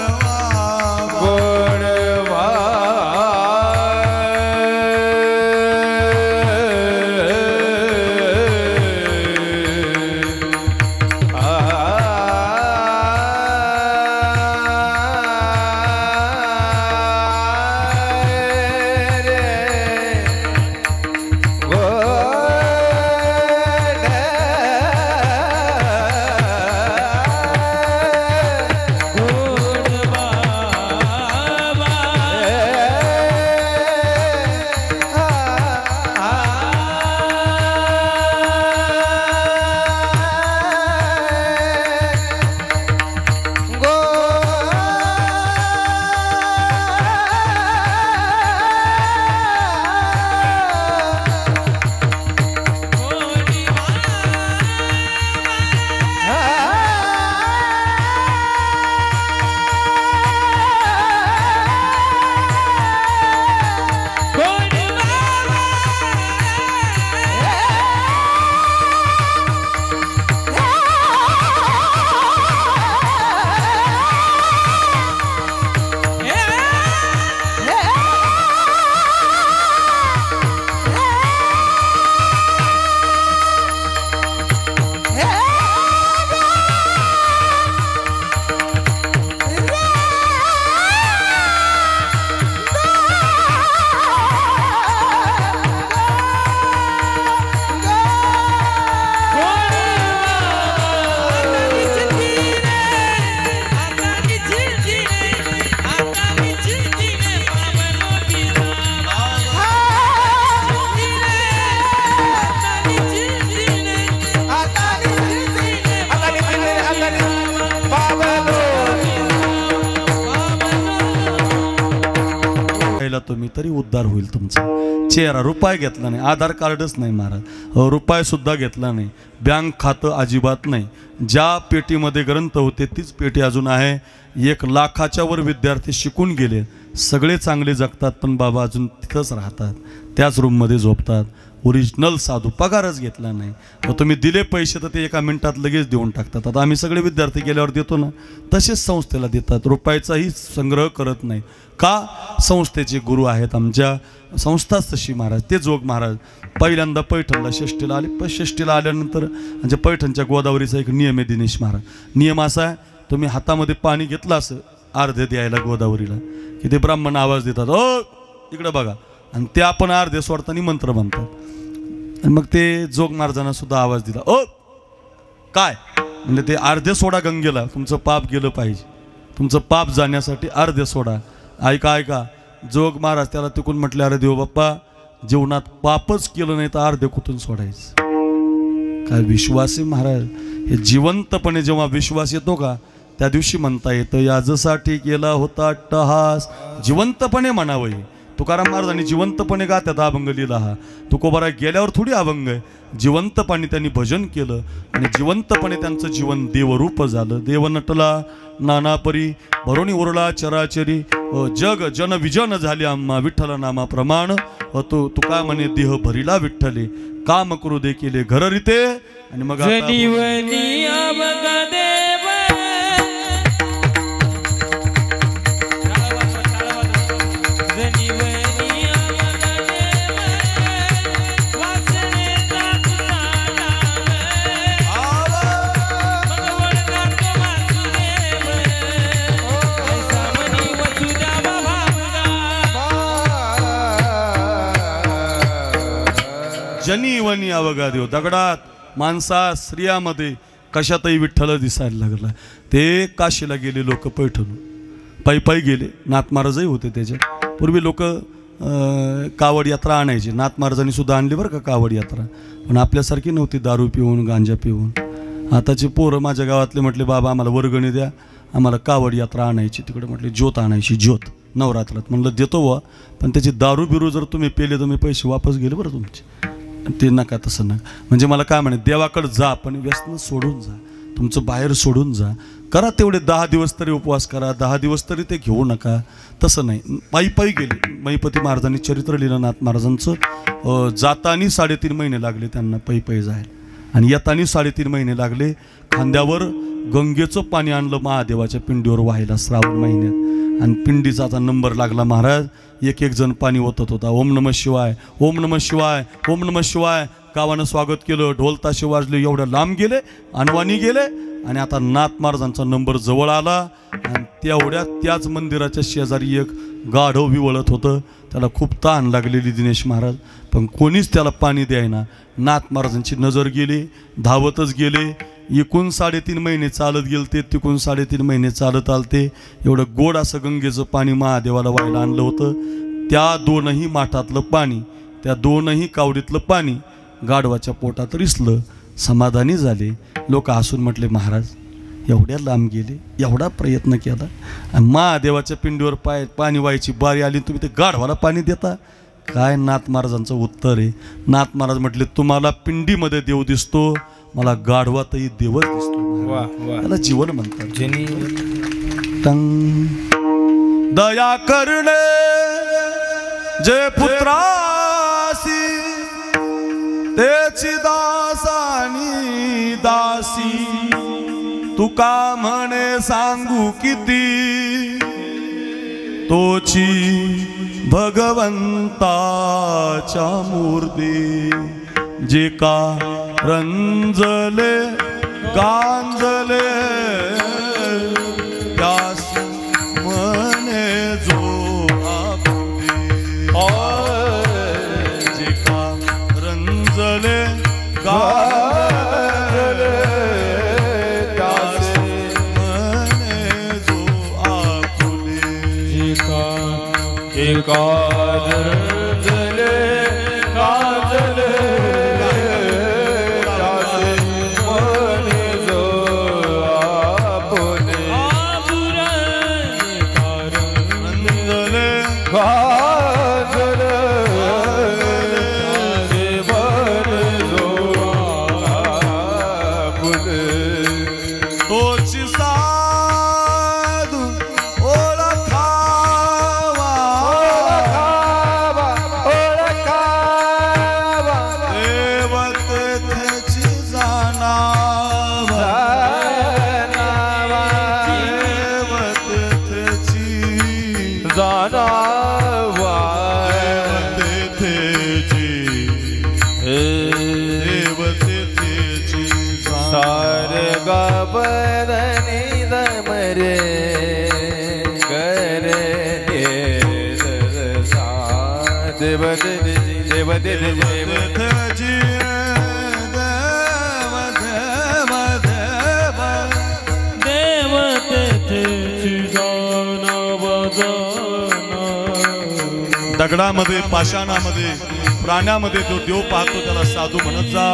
तुम्ही तरी उद्धार होईल तुमचा. चेहरा रुपये घेतला नाही, आधार कार्डच नाही महाराज, रुपये सुद्धा घेतला नाही, बँक खातं अजिबात नाही. ज्या पेटीमध्ये ग्रंथ होते तीच पेटी अजून आहे. 1 लाखाच्या वर विद्यार्थी शिकून गेले, सगळे चांगले जगतात, पण बाबा अजून तिथंच राहतात, त्याच रूममध्ये झोपतात. ओरिजिनल साधू, पगारच घेतला नाही. मग तुम्ही दिले पैसे तर ते एका मिनिटात लगेच देऊन टाकतात. आता आम्ही सगळे विद्यार्थी गेल्यावर देतो ना, तसेच संस्थेला देतात, रुपयाचाही संग्रह करत नाही. का? संस्थेचे गुरु आहेत आमच्या, संस्थाच तशी महाराज. ते जोग महाराज पहिल्यांदा पैठणला षष्टीला आले. षष्टीला आल्यानंतर म्हणजे पैठणच्या गोदावरीचा एक नियम आहे दिनेश महाराज. नियम असा आहे, तुम्ही हातामध्ये पाणी घेतलं असं अर्धे द्यायला गोदावरीला, की ते ब्राह्मण आवाज देतात, ओ इकडे बघा, आणि ते आपण अर्धे सोडताना मंत्र म्हणतात. आणि मग ते जोग महाराजांना सुद्धा आवाज दिला, ओ काय म्हणजे ते अर्धे सोडा गंगेला, तुमचं पाप गेलं पाहिजे, तुमचं पाप जाण्यासाठी अर्धे सोडा. ऐका ऐका, जोग महाराज त्याला तिकून म्हटले, अरे देव बाप्पा, जीवनात पापच केलं नाही तर अर्धे कुठून सोडायचं? काय विश्वास आहे महाराज. हे जिवंतपणे जेव्हा विश्वास येतो का, त्या दिवशी म्हणता येतं, याजसाठी केला होता अट्टहास. जिवंतपणे म्हणावं. तुकाराम महाराजांनी जिवंतपणे गात्यात अभंग लिहिला. हा तुकोबारा गेल्यावर थोडी अभंग आहे. जिवंतपणे त्यांनी भजन केलं आणि जिवंतपणे त्यांचं जीवन देवरूप झालं. देव नटला नानापरी, भरोणी उरला चराचरी, जग जन विजन झाले आम्हा, विठ्ठल नामा प्रमाण. तुका म्हणे देह भरिला विठ्ठले, काम करू दे केले घर रीते. आणि मग जनीवनी अवघा देव. दगडात, माणसात, स्त्रियामध्ये कशातही विठ्ठल दिसायला लागला. ते काशीला गेले लोक, पैठण पायी पायी गेले. नाथ महाराजही होते त्याच्यात. पूर्वी लोक कावड यात्रा आणायची. नाथ महाराजांनी सुद्धा आणली बरं का कावड यात्रा, पण आपल्यासारखी नव्हती, दारू पिऊन गांजा पिऊन. आताचे पोरं माझ्या गावातले म्हटले, बाबा आम्हाला वर्गणी द्या, आम्हाला कावड यात्रा आणायची. तिकडे म्हटले ज्योत आणायची, ज्योत नवरात्रात. म्हणलं देतो वा, पण त्याची दारू बिरू जर तुम्ही पेले तर मी पैसे वापस गेले बरं तुमचे. ते नका, तसं नका. म्हणजे मला काय म्हणे, देवाकडे जा पण व्यसन सोडून जा, तुमचं बाहेर सोडून जा. करा तेवढे 10 दिवस तरी उपवास करा, 10 दिवस तरी ते घेऊ नका. तसं नाही. पायी पायी गेले. महिपती महाराजांनी चरित्र लिहिलं नाथ महाराजांचं. जातानी 3.5 महिने लागले त्यांना पायी पायी जायला, आणि येतानी 3.5 महिने लागले. खांद्यावर गंगेचं पाणी आणलं महादेवाच्या पिंडीवर व्हायला श्रावण महिन्यात. आणि पिंडीचा आता नंबर लागला महाराज. एक एक जण पाणी ओतत होता. ओम नमः शिवाय, ओम नमः शिवाय, ओम नमः शिवाय. गावानं स्वागत केलं, ढोल ताशे वाजले, एवढ्या लांब गेले, अनवाणी गेले. आणि आता नाथ महाराजांचा नंबर जवळ आला. आणि तेवढ्या त्याच मंदिराच्या शेजारी एक गाढव विवळत होतं. त्याला खूप तहान लागलेली दिनेश महाराज, पण कोणीच त्याला पाणी द्यायना. नाथ महाराजांची नजर गेली, धावतच गेले. एकूण 3.5 महिने चालत गेलते, तिकून 3.5 महिने चालत आलते. एवढं गोड असं गंगेचं पाणी महादेवाला व्हायला आणलं होतं. त्या 2ही माठातलं पाणी, त्या 2ही कावडीतलं पाणी गाढवाच्या पोटात रिसलं. समाधानी झाले. लोक हसून म्हटले, महाराज एवढ्या लांब गेले, एवढा प्रयत्न केला, आणि महादेवाच्या पिंडीवर पाणी व्हायची बारी आली, तुम्ही ते गाढवाला पाणी देता. काय नाथ महाराजांचं उत्तर आहे. नाथ महाराज म्हटले, तुम्हाला पिंडीमध्ये देव दिसतो, मला गाढवातही देवच दिसतो. त्याला जीवन म्हणतात. दया करणे जे पुत्रासी, तेची दासानी दासी. तुका म्हणे सांगू किती, तोची भगवंताच्या मूर्ती. जे का रंजले गांजले, त्यास म्हणे जो आपुले. जे का रंजले गांजले, त्यास म्हणे जो आपुले. जे का रंजले गांजले, सारे गाबरनी दमरे करे सा देव देव देव दगडामध्ये पाषाणामध्ये प्राण्यामध्ये तो देव पाहतो त्याला साधू म्हणत जा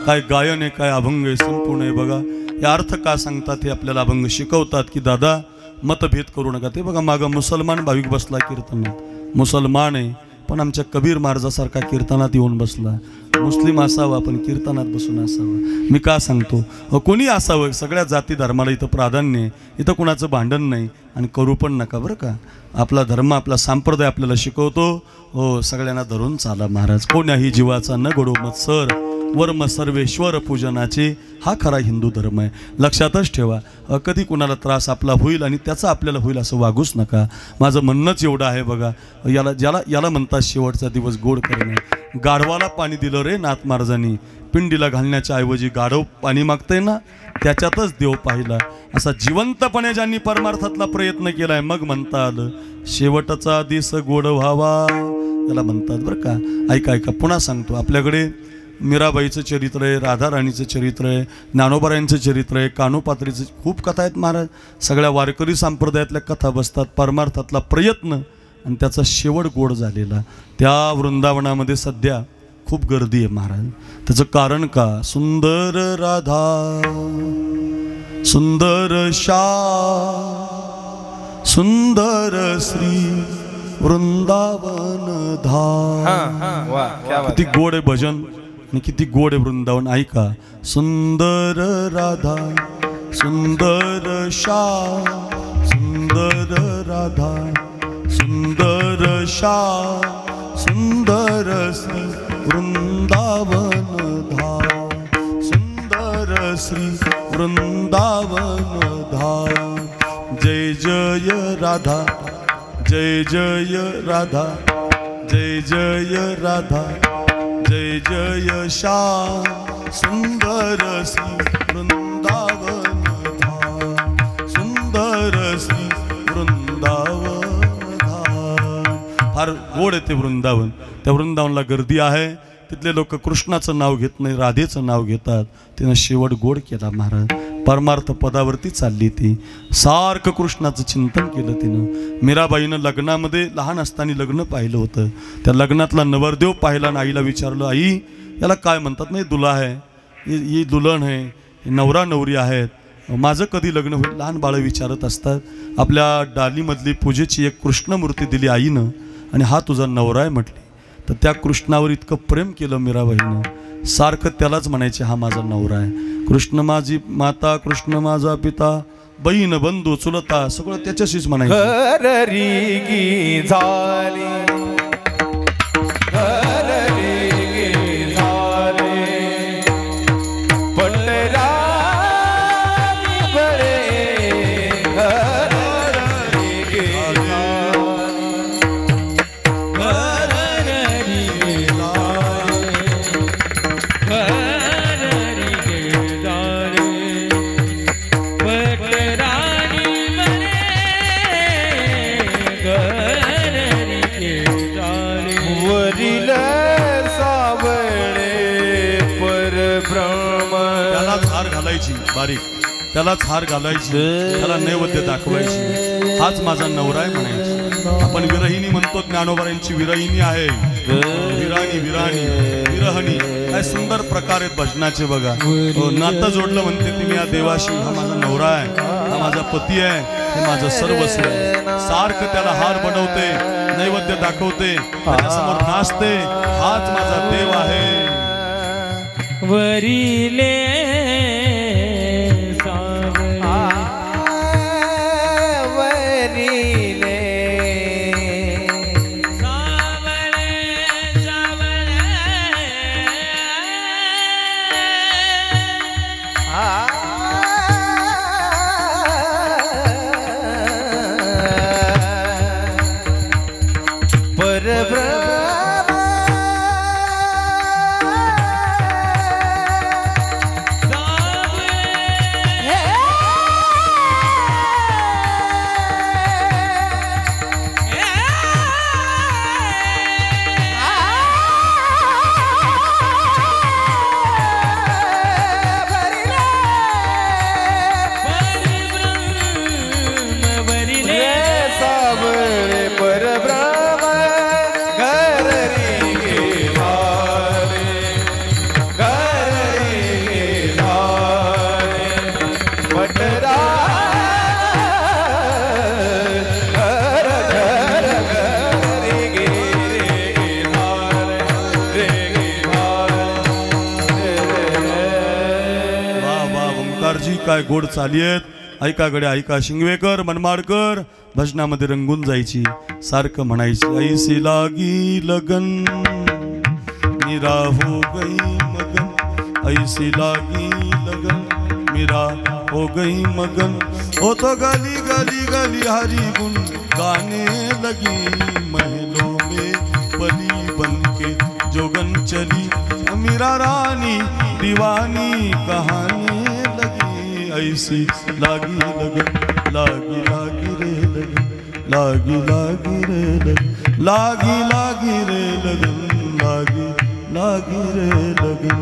काय गायन आहे काय अभंग आहे संपूर्ण आहे बघा. हे अर्थ का सांगतात हे आपल्याला अभंग शिकवतात की दादा मतभेद करू नका. ते बघा मागं मुसलमान भाविक बसला कीर्तनात, मुसलमान आहे पण आमच्या कबीर महाराजासारखा कीर्तनात येऊन बसला. मुस्लिम असावा पण कीर्तनात बसून असावं. मी का सांगतो कोणी असावं, सगळ्या जाती धर्माला इथं प्राधान्य आहे, इथं कुणाचं भांडण नाही आणि करू पण नका बरं का. आपला धर्म आपला संप्रदाय आपल्याला शिकवतो हो सगळ्यांना धरून चाला महाराज. कोण्याही जीवाचा न घडो मत्सर वर्म सर्वेश्वर पूजनाचे, हा खरा हिंदू धर्म आहे. लक्षातच ठेवा कधी कुणाला त्रास आपला होईल आणि त्याचा आपल्याला होईल असं वागूच नका. माझं म्हणणंच एवढं आहे बघा. याला म्हणतात शेवटचा दिवस गोड करणे. गाढवाला पाणी दिलं रे नाथ महाराजांनी, पिंडीला घालण्याच्या ऐवजी गाढव पाणी मागतंय ना त्याच्यातच देव पाहिला. असा जिवंतपणे ज्यांनी परमार्थातला प्रयत्न केलाय मग म्हणता आलं शेवटचा दिस गोड व्हावा याला म्हणतात बरं का. ऐका पुन्हा सांगतो. आपल्याकडे मीराबाईचं चरित्र आहे, राधाराणीचं चरित्र आहे, ज्ञानोबारायांचं चरित्र आहे, कानोपात्रीचं खूप कथा आहेत महाराज. सगळ्या वारकरी संप्रदायातल्या कथा बसतात. परमार्थातला प्रयत्न आणि त्याचा शेवट गोड झालेला. त्या वृंदावनामध्ये सध्या खूप गर्दी आहे महाराज. त्याचं कारण का, सुंदर राधा सुंदर श्याम सुंदर श्री वृंदावन धाम. किती गोड आहे भजन आणि किती गोड आहे वृंदावन. ऐका सुंदर राधा सुंदर श्याम सुंदर राधा सुंदर श्याम सुंदर श्री वृंदावन धाम सुंदर श्री वृंदावन धाम. जय जय राधा जय जय राधा जय जय राधा जय जय श्याम सुंदर श्री वृंदावन धाम सुंदर श्री वृंदावन धाम. फार गोड आहे ते वृंदावन. त्या वृंदावनला गर्दी आहे. तिथले लोक कृष्णाचं नाव घेत नाही, राधेचं नाव घेतात. तिनं शेवट गोड केला महाराज. परमार्थ पदावरती चालली ती. सारखं कृष्णाचं चिंतन केलं तिनं. मीराबाईनं लग्नामध्ये लहान असताना लग्न पाहिलं होतं. त्या लग्नातला नवरदेव पाहिला आणि आईला विचारलं आई याला काय म्हणतात. नाही दुल्हा आहे, ही दुल्हन आहे, ही नवरा नवरी आहेत, माझं कधी लग्न होईल. लहान बाळं विचारत असतात. आपल्या डालीमधली पूजेची एक कृष्णमूर्ती दिली आईनं आणि हा तुझा नवरा आहे म्हटली. तर त्या कृष्णावर इतकं प्रेम केलं मीराबाईनं. सारखं त्यालाच म्हणायचे हा माझा नवरा आहे. कृष्ण माझी माता, कृष्ण माझा पिता, बहीण बंधू चुलता सगळं त्याच्याशीच म्हणायचं. बारीक, त्यालाच हार घालायची, त्याला नैवेद्य दाखवायची, हाच माझा नवरा आहे म्हणायची. आपण विरहिणी म्हणतो, ज्ञानोबारांची विरहिणी आहे, विराणी विराणी विरहणी. काय सुंदर प्रकार आहेत भजनाचे बघा. नातं जोडलं म्हणते ती, मी या देवाशी, हा माझा नवरा आहे, हा माझा पती आहे, हे माझं सर्वस्व आहे. सारखं त्याला हार बनवते, नैवेद्य दाखवते, त्याच्यासमोर नाचते, हाच माझा देव आहे. वरिले काय गोड चाली आहेत. ऐका गड्या ऐका, शिंगवेकर मनमाडकर भजनामध्ये रंगून जायची, सारखं म्हणायची, ऐसी लागी लगन मीरा हो गई मगन, ऐसी लागी लगन मीरा हो गई मगन, हो तो गली गली गली हरी गुन गाने लगी, महलों में पली बनके जोगन चली, मीरा रानी दीवानी कहानी ऐसी लागी लगन, लागी लागी रे लगन, लागी लागी रे लगन, लागी लागी रे लगन, लागी लागी रे लगन.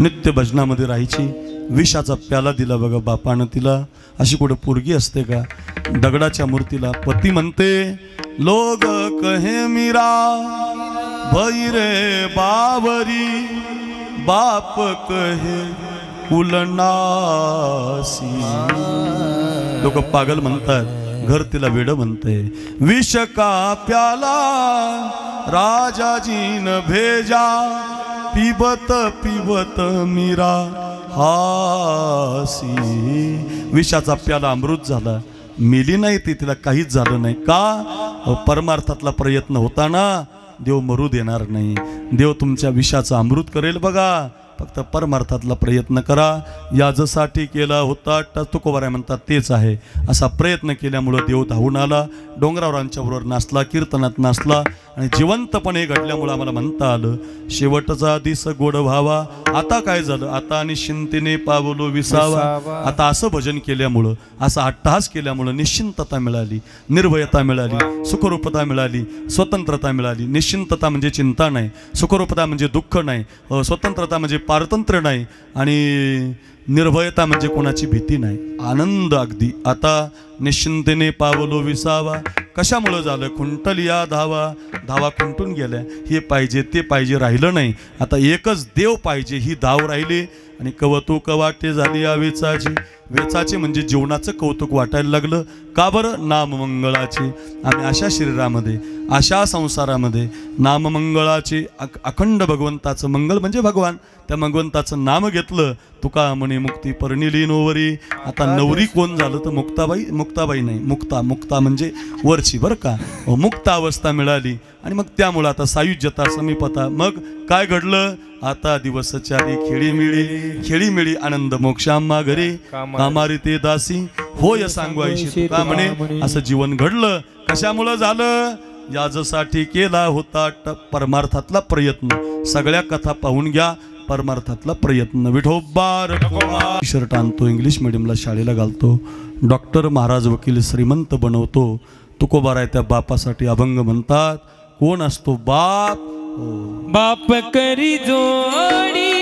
नित्य भजनामध्ये राहायची. विषाचा प्याला दिला बघा बापानं तिला. अशी कुठं पोरगी असते का? दगडाच्या मूर्तीला पती म्हणते, लोग कहे मीरा भई रे बावरी, बाप कहे कुलनासी. लोक पागल म्हणतात, घर तिला वेड म्हणते. विष का प्याला राजाजीन भेजा, पिबत पिबत मीरा हासी. विषाचा प्याला अमृत झाला, मेली नाही ती, तिला काहीच झालं नाही. का? परमार्थातला प्रयत्न होताना देव मरू देणार नाही. देव तुमच्या विषाचं अमृत करेल बघा. फक्त परमार्थातला प्रयत्न करा. याजसाठी केला होता तुकोबाराय म्हणतात तेच आहे. असा प्रयत्न केल्यामुळं देव धावून आला, डोंगरावरांच्या बरोबर नाचला, कीर्तनात नाचला आणि जिवंतपणे घडल्यामुळं आम्हाला म्हणता आलं, शेवटचा दिस गोड व्हावा. आता काय झालं? आता निश्चिंतेने पावलो विसावा. आता असं भजन केल्यामुळं, असा अट्टहास केल्यामुळं निश्चिंतता मिळाली, निर्भयता मिळाली, सुखरूपता मिळाली, स्वतंत्रता मिळाली. निश्चिंतता म्हणजे चिंता नाही, सुखरूपता म्हणजे दुःख नाही, स्वतंत्रता म्हणजे पारतंत्र्य नाही आणि निर्भयता म्हणजे कोणाची भीती नाही, आनंद अगदी. आता निश्चिंतेने पावलो विसावा. कशामुळं झालं? खुंटलिया धावा, धावा खुंटून गेल्या. हे पाहिजे ते पाहिजे राहिलं नाही. आता एकच देव पाहिजे ही धाव राहिली आणि कवतुक वाटे झाली या वेचाची. वेचाचे म्हणजे जीवनाचं कौतुक वाटायला लागलं. का बरं? नाममंगळाचे. आम्ही अशा शरीरामध्ये, अशा संसारामध्ये नाममंगळाचे अखंड भगवंताचं, मंगल म्हणजे भगवान, त्या भगवंताचं नाम घेतलं. तुका म्हणे मुक्ती परनिली नोवरी. आता नवरी कोण झालं तर मुक्ताबाई. मुक्ताबाई नाही, मुक्ता. मुक्ता म्हणजे वरची बरं का. मुक्त अवस्था मिळाली आणि मग त्यामुळं आता सायुज्यता, समीपता. मग काय घडलं? आता दिवसचारी खेळीमिळी, खेळीमिळी आनंद मोक्षाम्मा घरी, कामारी ते दासी होय सांगवायशी तुका म्हणे. असं जीवन घडलं. कशामुळं झालं? याजसाठी केला होता परमार्थातला प्रयत्न. सगळ्या कथा पाहून घ्या. परमार्थातला प्रयत्न. विठोबार शर्ट आणतो, इंग्लिश मिडियमला शाळेला घालतो, डॉक्टर महाराज वकील श्रीमंत बनवतो. तुकोबाराय त्या बापासाठी अभंग म्हणतात. कोण असतो बाप? बाप करी जोडी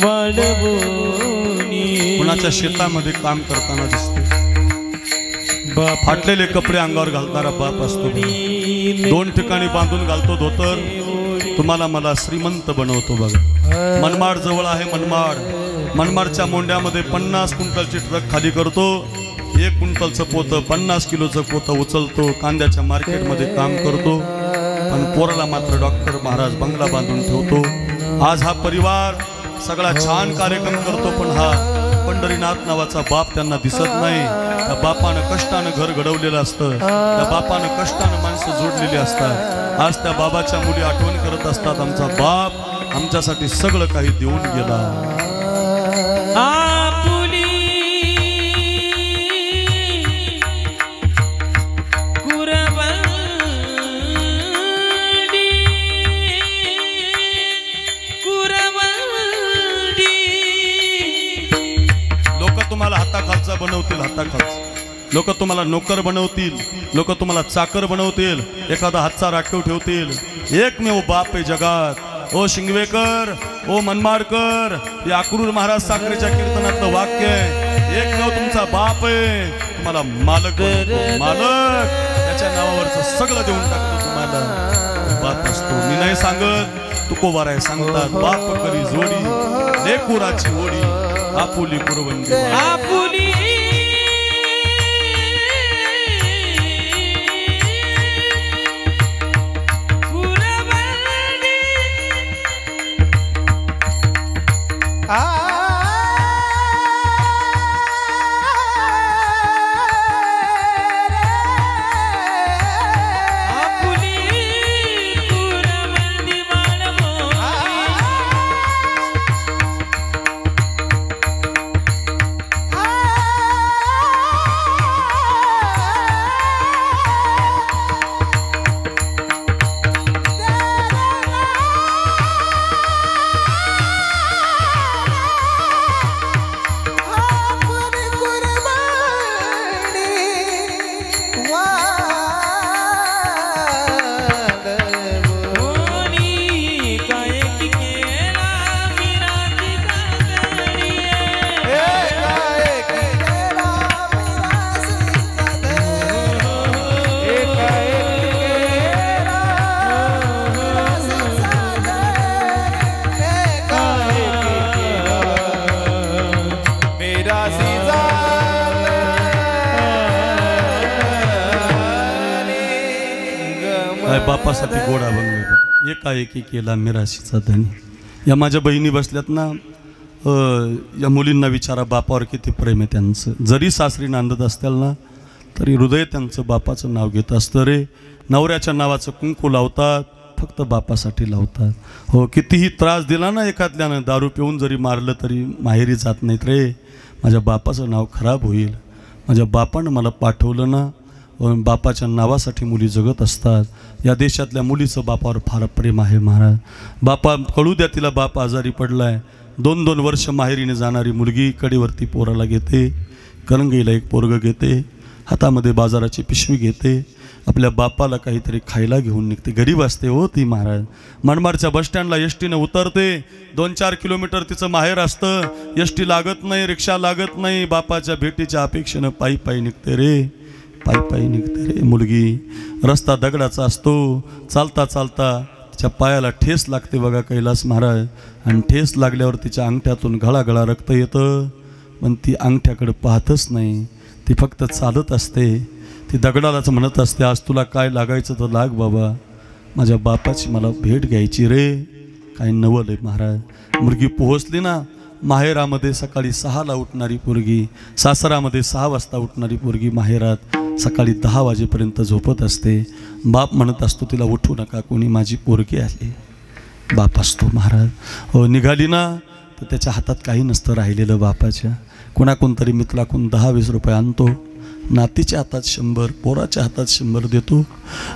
वाढवूनी कुणाच्या शेतामध्ये काम करताना दिसतो बाप फाटलेले कपडे अंगावर घालणारा बाप असतो. 2 ठिकाणी बांधून घालतो धोतर. तुम्हाला मला श्रीमंत बनवतो बघा. मनमाड जवळ आहे मनमाडच्या मोंड्यामध्ये 50 क्विंटलची ट्रक खाली करतो. 1 क्विंटलचं पोतं 50 किलोचं पोतं उचलतो. कांद्याच्या मार्केटमध्ये काम करतो. पण पोराला मात्र डॉक्टर महाराज बंगला बांधून ठेवतो. आज हा परिवार सगळा छान कार्यक्रम करतो. पण हा पंढरीनाथ नावाचा बाप त्यांना दिसत नाही. त्या बापानं कष्टानं घर घडवलेलं असतं. त्या बापानं कष्टानं माणसं जोडलेली असतात. आज त्या बाबाच्या मुली आठवण करत असतात, आमचा बाप आमच्यासाठी सगळं काही देऊन गेला. आपुली कुरबंडी लोक तुम्हाला हाताखालचा बनवतील, हाताखालचा. लोक तुम्हाला नोकर बनवतील, लोक तुम्हाला चाकर बनवतील, एखादा हातचा राखीव ठेवतील. एकमेव बाप आहे जगात. ओ शिंगवेकर, ओ मनमाडकर, हे अक्रूर महाराज साखरेच्या कीर्तनातलं वाक्य आहे. एकमेव तुमचा बाप आहे. तुम्हाला मालक मालक त्याच्या नावावरचं सगळं देऊन टाकतो तुम्हाला. बाप असतो. मी नाही सांगत, तुकोबाराय सांगतात. बाप करी जोडी लेकुराची ओढी आपुली कुरबंदी. आपुली बापासाठी गोड अभंग एकाएकी केला मिराशीचा धनी. या माझ्या बहिणी बसल्यात ना, या मुलींना विचारा बापावर किती प्रेम आहे त्यांचं. जरी सासरी नांदत असतील ना तरी हृदय त्यांचं बापाचं नाव घेत असतं रे. नवऱ्याच्या नावाचं कुंकू लावतात, फक्त बापासाठी लावतात. हो, कितीही त्रास दिला ना एखाद्यानं, दारू पिऊन जरी मारलं तरी माहेरी जात नाहीत रे. माझ्या बापाचं नाव खराब होईल. माझ्या बापानं मला पाठवलं ना, बापाच्या नावासाठी मुली जगत असतात. या देशातल्या मुलीचं बापावर फार प्रेम आहे महाराज. बापा कळू द्या तिला बाप आजारी पडलाय. 2-2 वर्ष माहेरीने जाणारी मुलगी कडेवरती पोराला घेते, करंगीला एक पोरगं घेते, हातामध्ये बाजाराची पिशवी घेते, आपल्या बापाला काहीतरी खायला घेऊन निघते. गरीब असते हो ती महाराज. मनमाडच्या बसस्टँडला एसटीनं उतरते. 2-4 किलोमीटर तिचं माहेर असतं. एसटी लागत नाही, रिक्षा लागत नाही. बापाच्या भेटीच्या अपेक्षेनं पायी पायी निघते रे, पायी पायी निघते रे मुलगी. रस्ता दगडाचा असतो. चालता चालता तिच्या पायाला ठेस लागते बघा कैलास महाराज. आणि ठेस लागल्यावर तिच्या अंगठ्यातून घळाघळा रक्त येतं. पण ती अंगठ्याकडे पाहतच नाही, ती फक्त चालत असते. ती दगडालाच म्हणत असते, आज तुला काय लागायचं तर लाग बाबा, माझ्या बापाची मला भेट घ्यायची रे. काय नवल आहे महाराज. मुलगी पोहोचली ना माहेरामध्ये, सकाळी 6ला उठणारी पोरगी, सासरामध्ये 6 वाजता उठणारी पोरगी माहेरात सकाळी 10 वाजेपर्यंत झोपत असते. बाप म्हणत असतो तिला उठू नका, कोणी माझी पोरगी आली. बाप असतो महाराज. हो, निघाली ना तर त्याच्या हातात काही नसतं राहिलेलं बापाच्या. कोणाकोणतरी मित्राकडून 10-20 रुपये आणतो. नातीच्या हातात 100, पोराच्या हातात 100 देतो.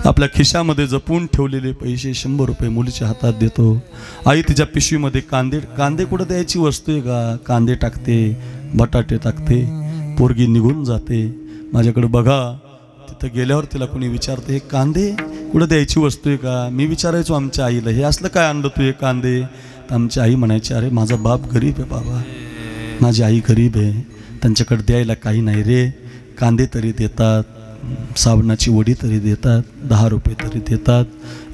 आपल्या खिशामध्ये जपून ठेवलेले पैसे 100 रुपये मुलीच्या हातात देतो. आई तिच्या पिशवीमध्ये कांदे कुठं द्यायची वस्तू आहे का, कांदे टाकते, बटाटे टाकते. पोरगी निघून जाते. माझ्याकडे बघा. तिथं गेल्यावर तिला कोणी विचारते, हे कांदे कुठं द्यायची वस्तू आहे का. मी विचारायचो आमच्या आईला, हे असलं काय आणलं तू हे कांदे. तर एक आमची आई म्हणायची, अरे माझा बाप गरीब आहे बाबा, माझी आई गरीब आहे, त्यांच्याकडे द्यायला काही नाही रे, कांदे तरी देतात, साबणाची वडी तरी देतात, 10 रुपये तरी देतात.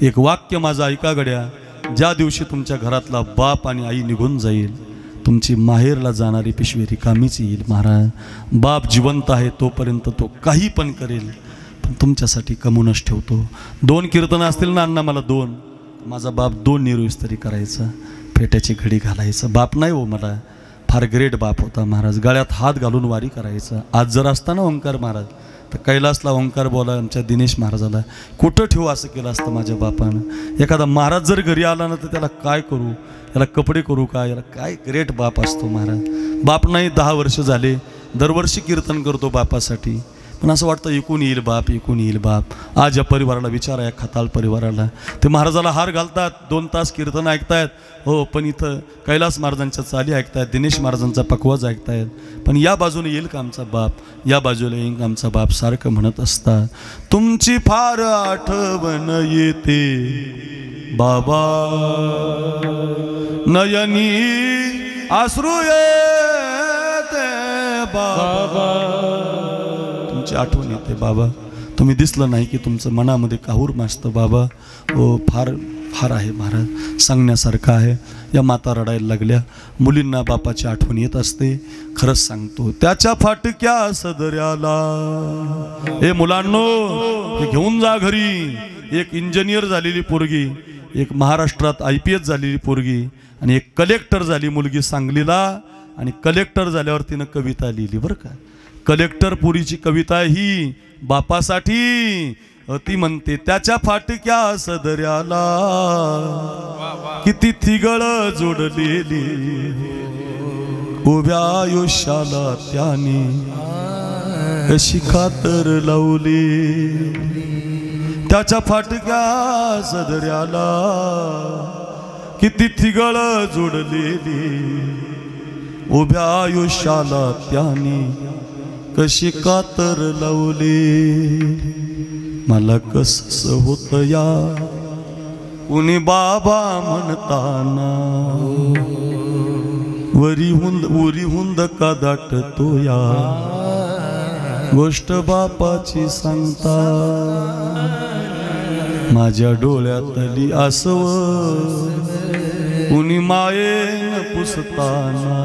एक वाक्य माझं ऐका गड्या, ज्या दिवशी तुमच्या घरातला बाप आणि आई निघून जाईल, तुमची माहेरला जाणारी पिशवी रिकामीच येईल महाराज. बाप जिवंत आहे तोपर्यंत तो काही पण करेल, पण तुमच्यासाठी कमवूनच ठेवतो. 2 कीर्तनं असतील ना अण्णा मला 2, माझा बाप 2 निरुस्तरी करायचा, फेट्याची घडी घालायचा. बाप नाही हो मला, फार ग्रेट बाप होता महाराज. गळ्यात हात घालून वारी करायचा. आज जर असताना ओंकार महाराज तर कैलासला ओंकार बोला आमच्या दिनेश महाराजाला कुठं ठेवू असं केलं असतं माझ्या बापानं. एखादा महाराज जर घरी आला ना तर त्याला काय करू, याला कपडे करू का, याला काय ग्रेट बाप असतो महाराज. बाप नाही 10 वर्ष झाले दरवर्षी कीर्तन करतो बापासाठी, पण असं वाटतं एकूण येईल बाप, एकूण येईल बाप. आज या परिवाराला विचारा, या खताळ परिवाराला, ते महाराजाला हार घालतात, 2 तास कीर्तन ऐकतायत हो, पण इथं कैलास महाराजांच्या चाली ऐकतायत, दिनेश महाराजांचा पकवाज ऐकतायत, पण या बाजूने येईल का आमचा बाप, या बाजूला येईल का आमचा बाप. सारखं म्हणत असतात, तुमची फार आठवण येते बाबा, नयनी अश्रू येते बाबा, तुमची आठवण येते बाबा. तुम्ही दिसलं नाही की तुमचं मनामध्ये काहूर मासतं बाबा. हो फार फार आहे महाराज, सांगण्यासारखं आहे. या माता रडायला लागल्या, मुलींना बापाची आठवण येत असते. खरंच सांगतो, त्याच्या फाटक्या सदऱ्याला हे मुलांनो हे घेऊन जा घरी. एक इंजिनियर झालेली पोरगी, एक महाराष्ट्रात IPS झालेली पोरगी, आणि एक कलेक्टर झाली मुलगी सांगलीला, आणि कलेक्टर झाल्यावर तिनं कविता लिहिली बरं का. कलेक्टर पुरीची कविता ही बापासाठी. ती म्हणते, त्याच्या फाटक्या सदऱ्याला किती थिगळ जोडलेली, उभ्या आयुष्याला त्याने कशी खातर लावली. त्याच्या फाटक्या सदऱ्याला किती थिगळ जोडलेली, उभ्या आयुष्याला त्याने कशी कातर लावली. मला कसं होत या कुणी बाबा म्हणताना, उरी हुंद का दाटतो या गोष्ट बापाची सांगता. माझ्या डोळ्यातली आसव कुणी मायेन पुसताना,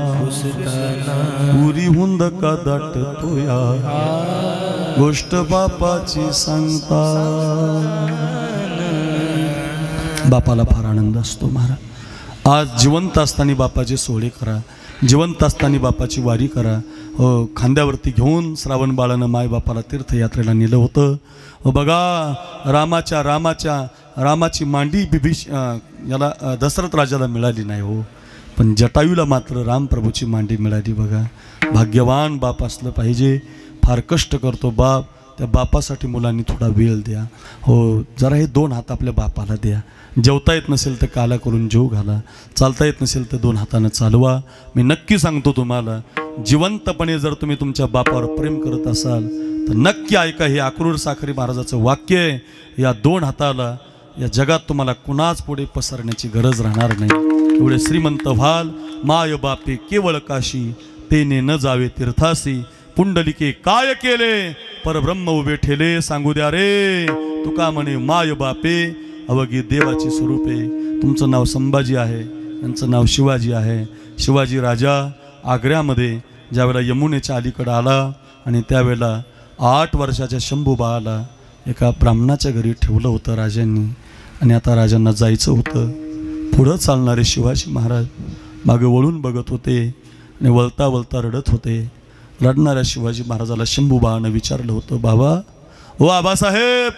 उरी हुंद का दाटतो या गोष्ट बापाची सांगता. बापाला फार आनंद असतो महाराज. आज जिवंत असताना बापाचे सोहळे करा, जिवंत असताना बापाची वारी करा. खांद्यावरती घेऊन श्रावण बाळानं माय बापाला तीर्थयात्रेला नेलं होतं. बघा रामाची मांडी याला दशरथ राजाला मिळाली नाही हो, पण जटायूला मात्र रामप्रभूची मांडी मिळाली. बघा भाग्यवान बाप असलं पाहिजे. फार कष्ट करतो बाप, त्या बापासाठी मुलांनी थोडा वेळ द्या हो. जरा हे 2 हात आपल्या बापाला द्या. जेवता येत नसेल तर काला करून जेव घाला, चालता येत नसेल तर 2 हातानं चालवा. मी नक्की सांगतो तुम्हाला, जिवंतपणे जर तुम्ही तुमच्या बापावर प्रेम करत असाल तर नक्की ऐका, हे अक्रूर साखरे महाराजाचं वाक्य आहे. या 2 हाताला या जगात तुम्हाला कुणाच पुढे पसरण्याची गरज राहणार नाही. एवढे श्रीमंत व्हाल. माय बापे केवळ काशी, तेने न जावे तीर्थासी. पुंडलिके काय केले, परब्रह्म उभे ठेले. सांगू द्या रे तुका म्हणे, माय बापे अवघी देवाची स्वरूपे. तुमचं नाव संभाजी आहे, यांचं नाव शिवाजी आहे. शिवाजी राजा आग्र्यामध्ये ज्यावेळेला यमुनेच्या अलीकडं आला, आणि त्यावेळेला 8 वर्षाच्या शंभूबाळाला एका ब्राह्मणाच्या घरी ठेवलं होतं राजांनी. आणि आता राजांना जायचं होतं. पुढं चालणारे शिवाजी महाराज मागे वळून बघत होते, आणि वळता वळता रडत होते. रडणाऱ्या शिवाजी महाराजाला शंभूबाळानं विचारलं होतं, बाबा ओ आबासाहेब,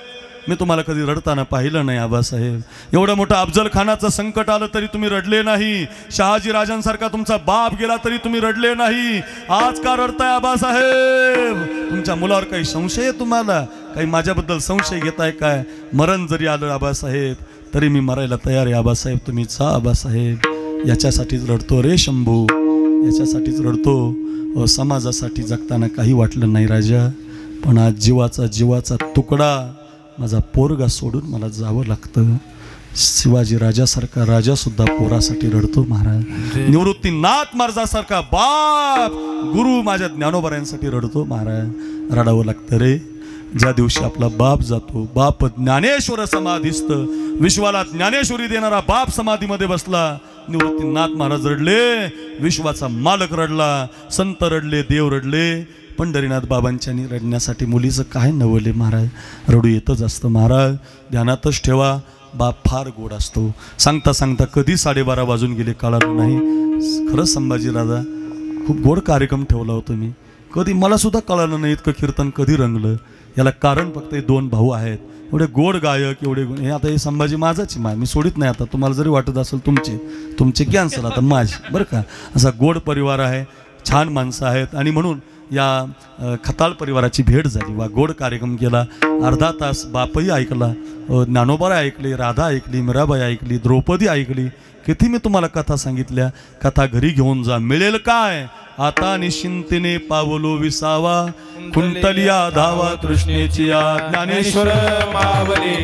मी तुम्हाला कधी रडताना पाहिलं नाही आबासाहेब. एवढं मोठं अफजल खानाचं संकट आलं तरी तुम्ही रडले नाही. शहाजी राजांसारखा तुमचा बाप गेला तरी तुम्ही रडले नाही. आज का रडताय आबासाहेब? तुमच्या मुलावर काही संशय आहे तुम्हाला? काही माझ्याबद्दल संशय घेताय काय? मरण जरी आलं आबासाहेब तरी मी मरायला तयार आहे आबासाहेब, तुम्ही जा आबासाहेब. याच्यासाठीच रडतो रे शंभू, याच्यासाठीच रडतो. समाजासाठी जगताना काही वाटलं नाही राजा, पण आज जीवाचा तुकडा माझा पोरगा सोडून मला जावं लागतं. शिवाजी राजासारखा राजा सुद्धा पोरासाठी रडतो महाराज. निवृत्तीनाथ महाराजासारखा बाप गुरु माझ्या ज्ञानोबऱ्यांसाठी रडतो महाराज. रडावं लागतं रे. ज्या दिवशी आपला बाप जातो, बाप ज्ञानेश्वर समाधीस्थ, विश्वाला ज्ञानेश्वरी देणारा बाप समाधीमध्ये बसला. निवृत्तीनाथ महाराज रडले, विश्वाचा मालक रडला, संत रडले, देव रडले. पंढरीनाथ बाबांच्यानी रडण्यासाठी मुलीचं काय नवले महाराज. रडू येतच असतं महाराज. ध्यानातच ठेवा, बाप फार गोड असतो. सांगता सांगता कधी 12:30 वाजून गेले कळालं नाही. खरंच संभाजी राजा खूप गोड कार्यक्रम ठेवला होता मी. कधी मला सुद्धा कळालं नाही इतकं कीर्तन कधी रंगलं. याला कारण फक्त हे 2 भाऊ आहेत, एवढे गोड गायक, एवढे हे. आता हे संभाजी माझाच मी सोडित नाही. आता तुम्हाला जरी वाटत असेल तुमचे कॅन्सल, आता माझे बरं का. असा गोड परिवार आहे, छान माणसं आहेत. आणि म्हणून या खताळ परिवाराची भेट झाली. वा गोड कार्यक्रम केला. अर्धा तास बापही ऐकला, ज्ञानोबा ऐकले, राधा ऐकली, मीराबाई ऐकली, द्रौपदी ऐकली. किती मी तुम्हाला कथा सांगितल्या. कथा घरी घेऊन जा, मिळेल काय. आता निश्चिंतेने पावलो विसावा, कुंटलिया धावा तृष्णेची ज्ञानेश्वर मावली.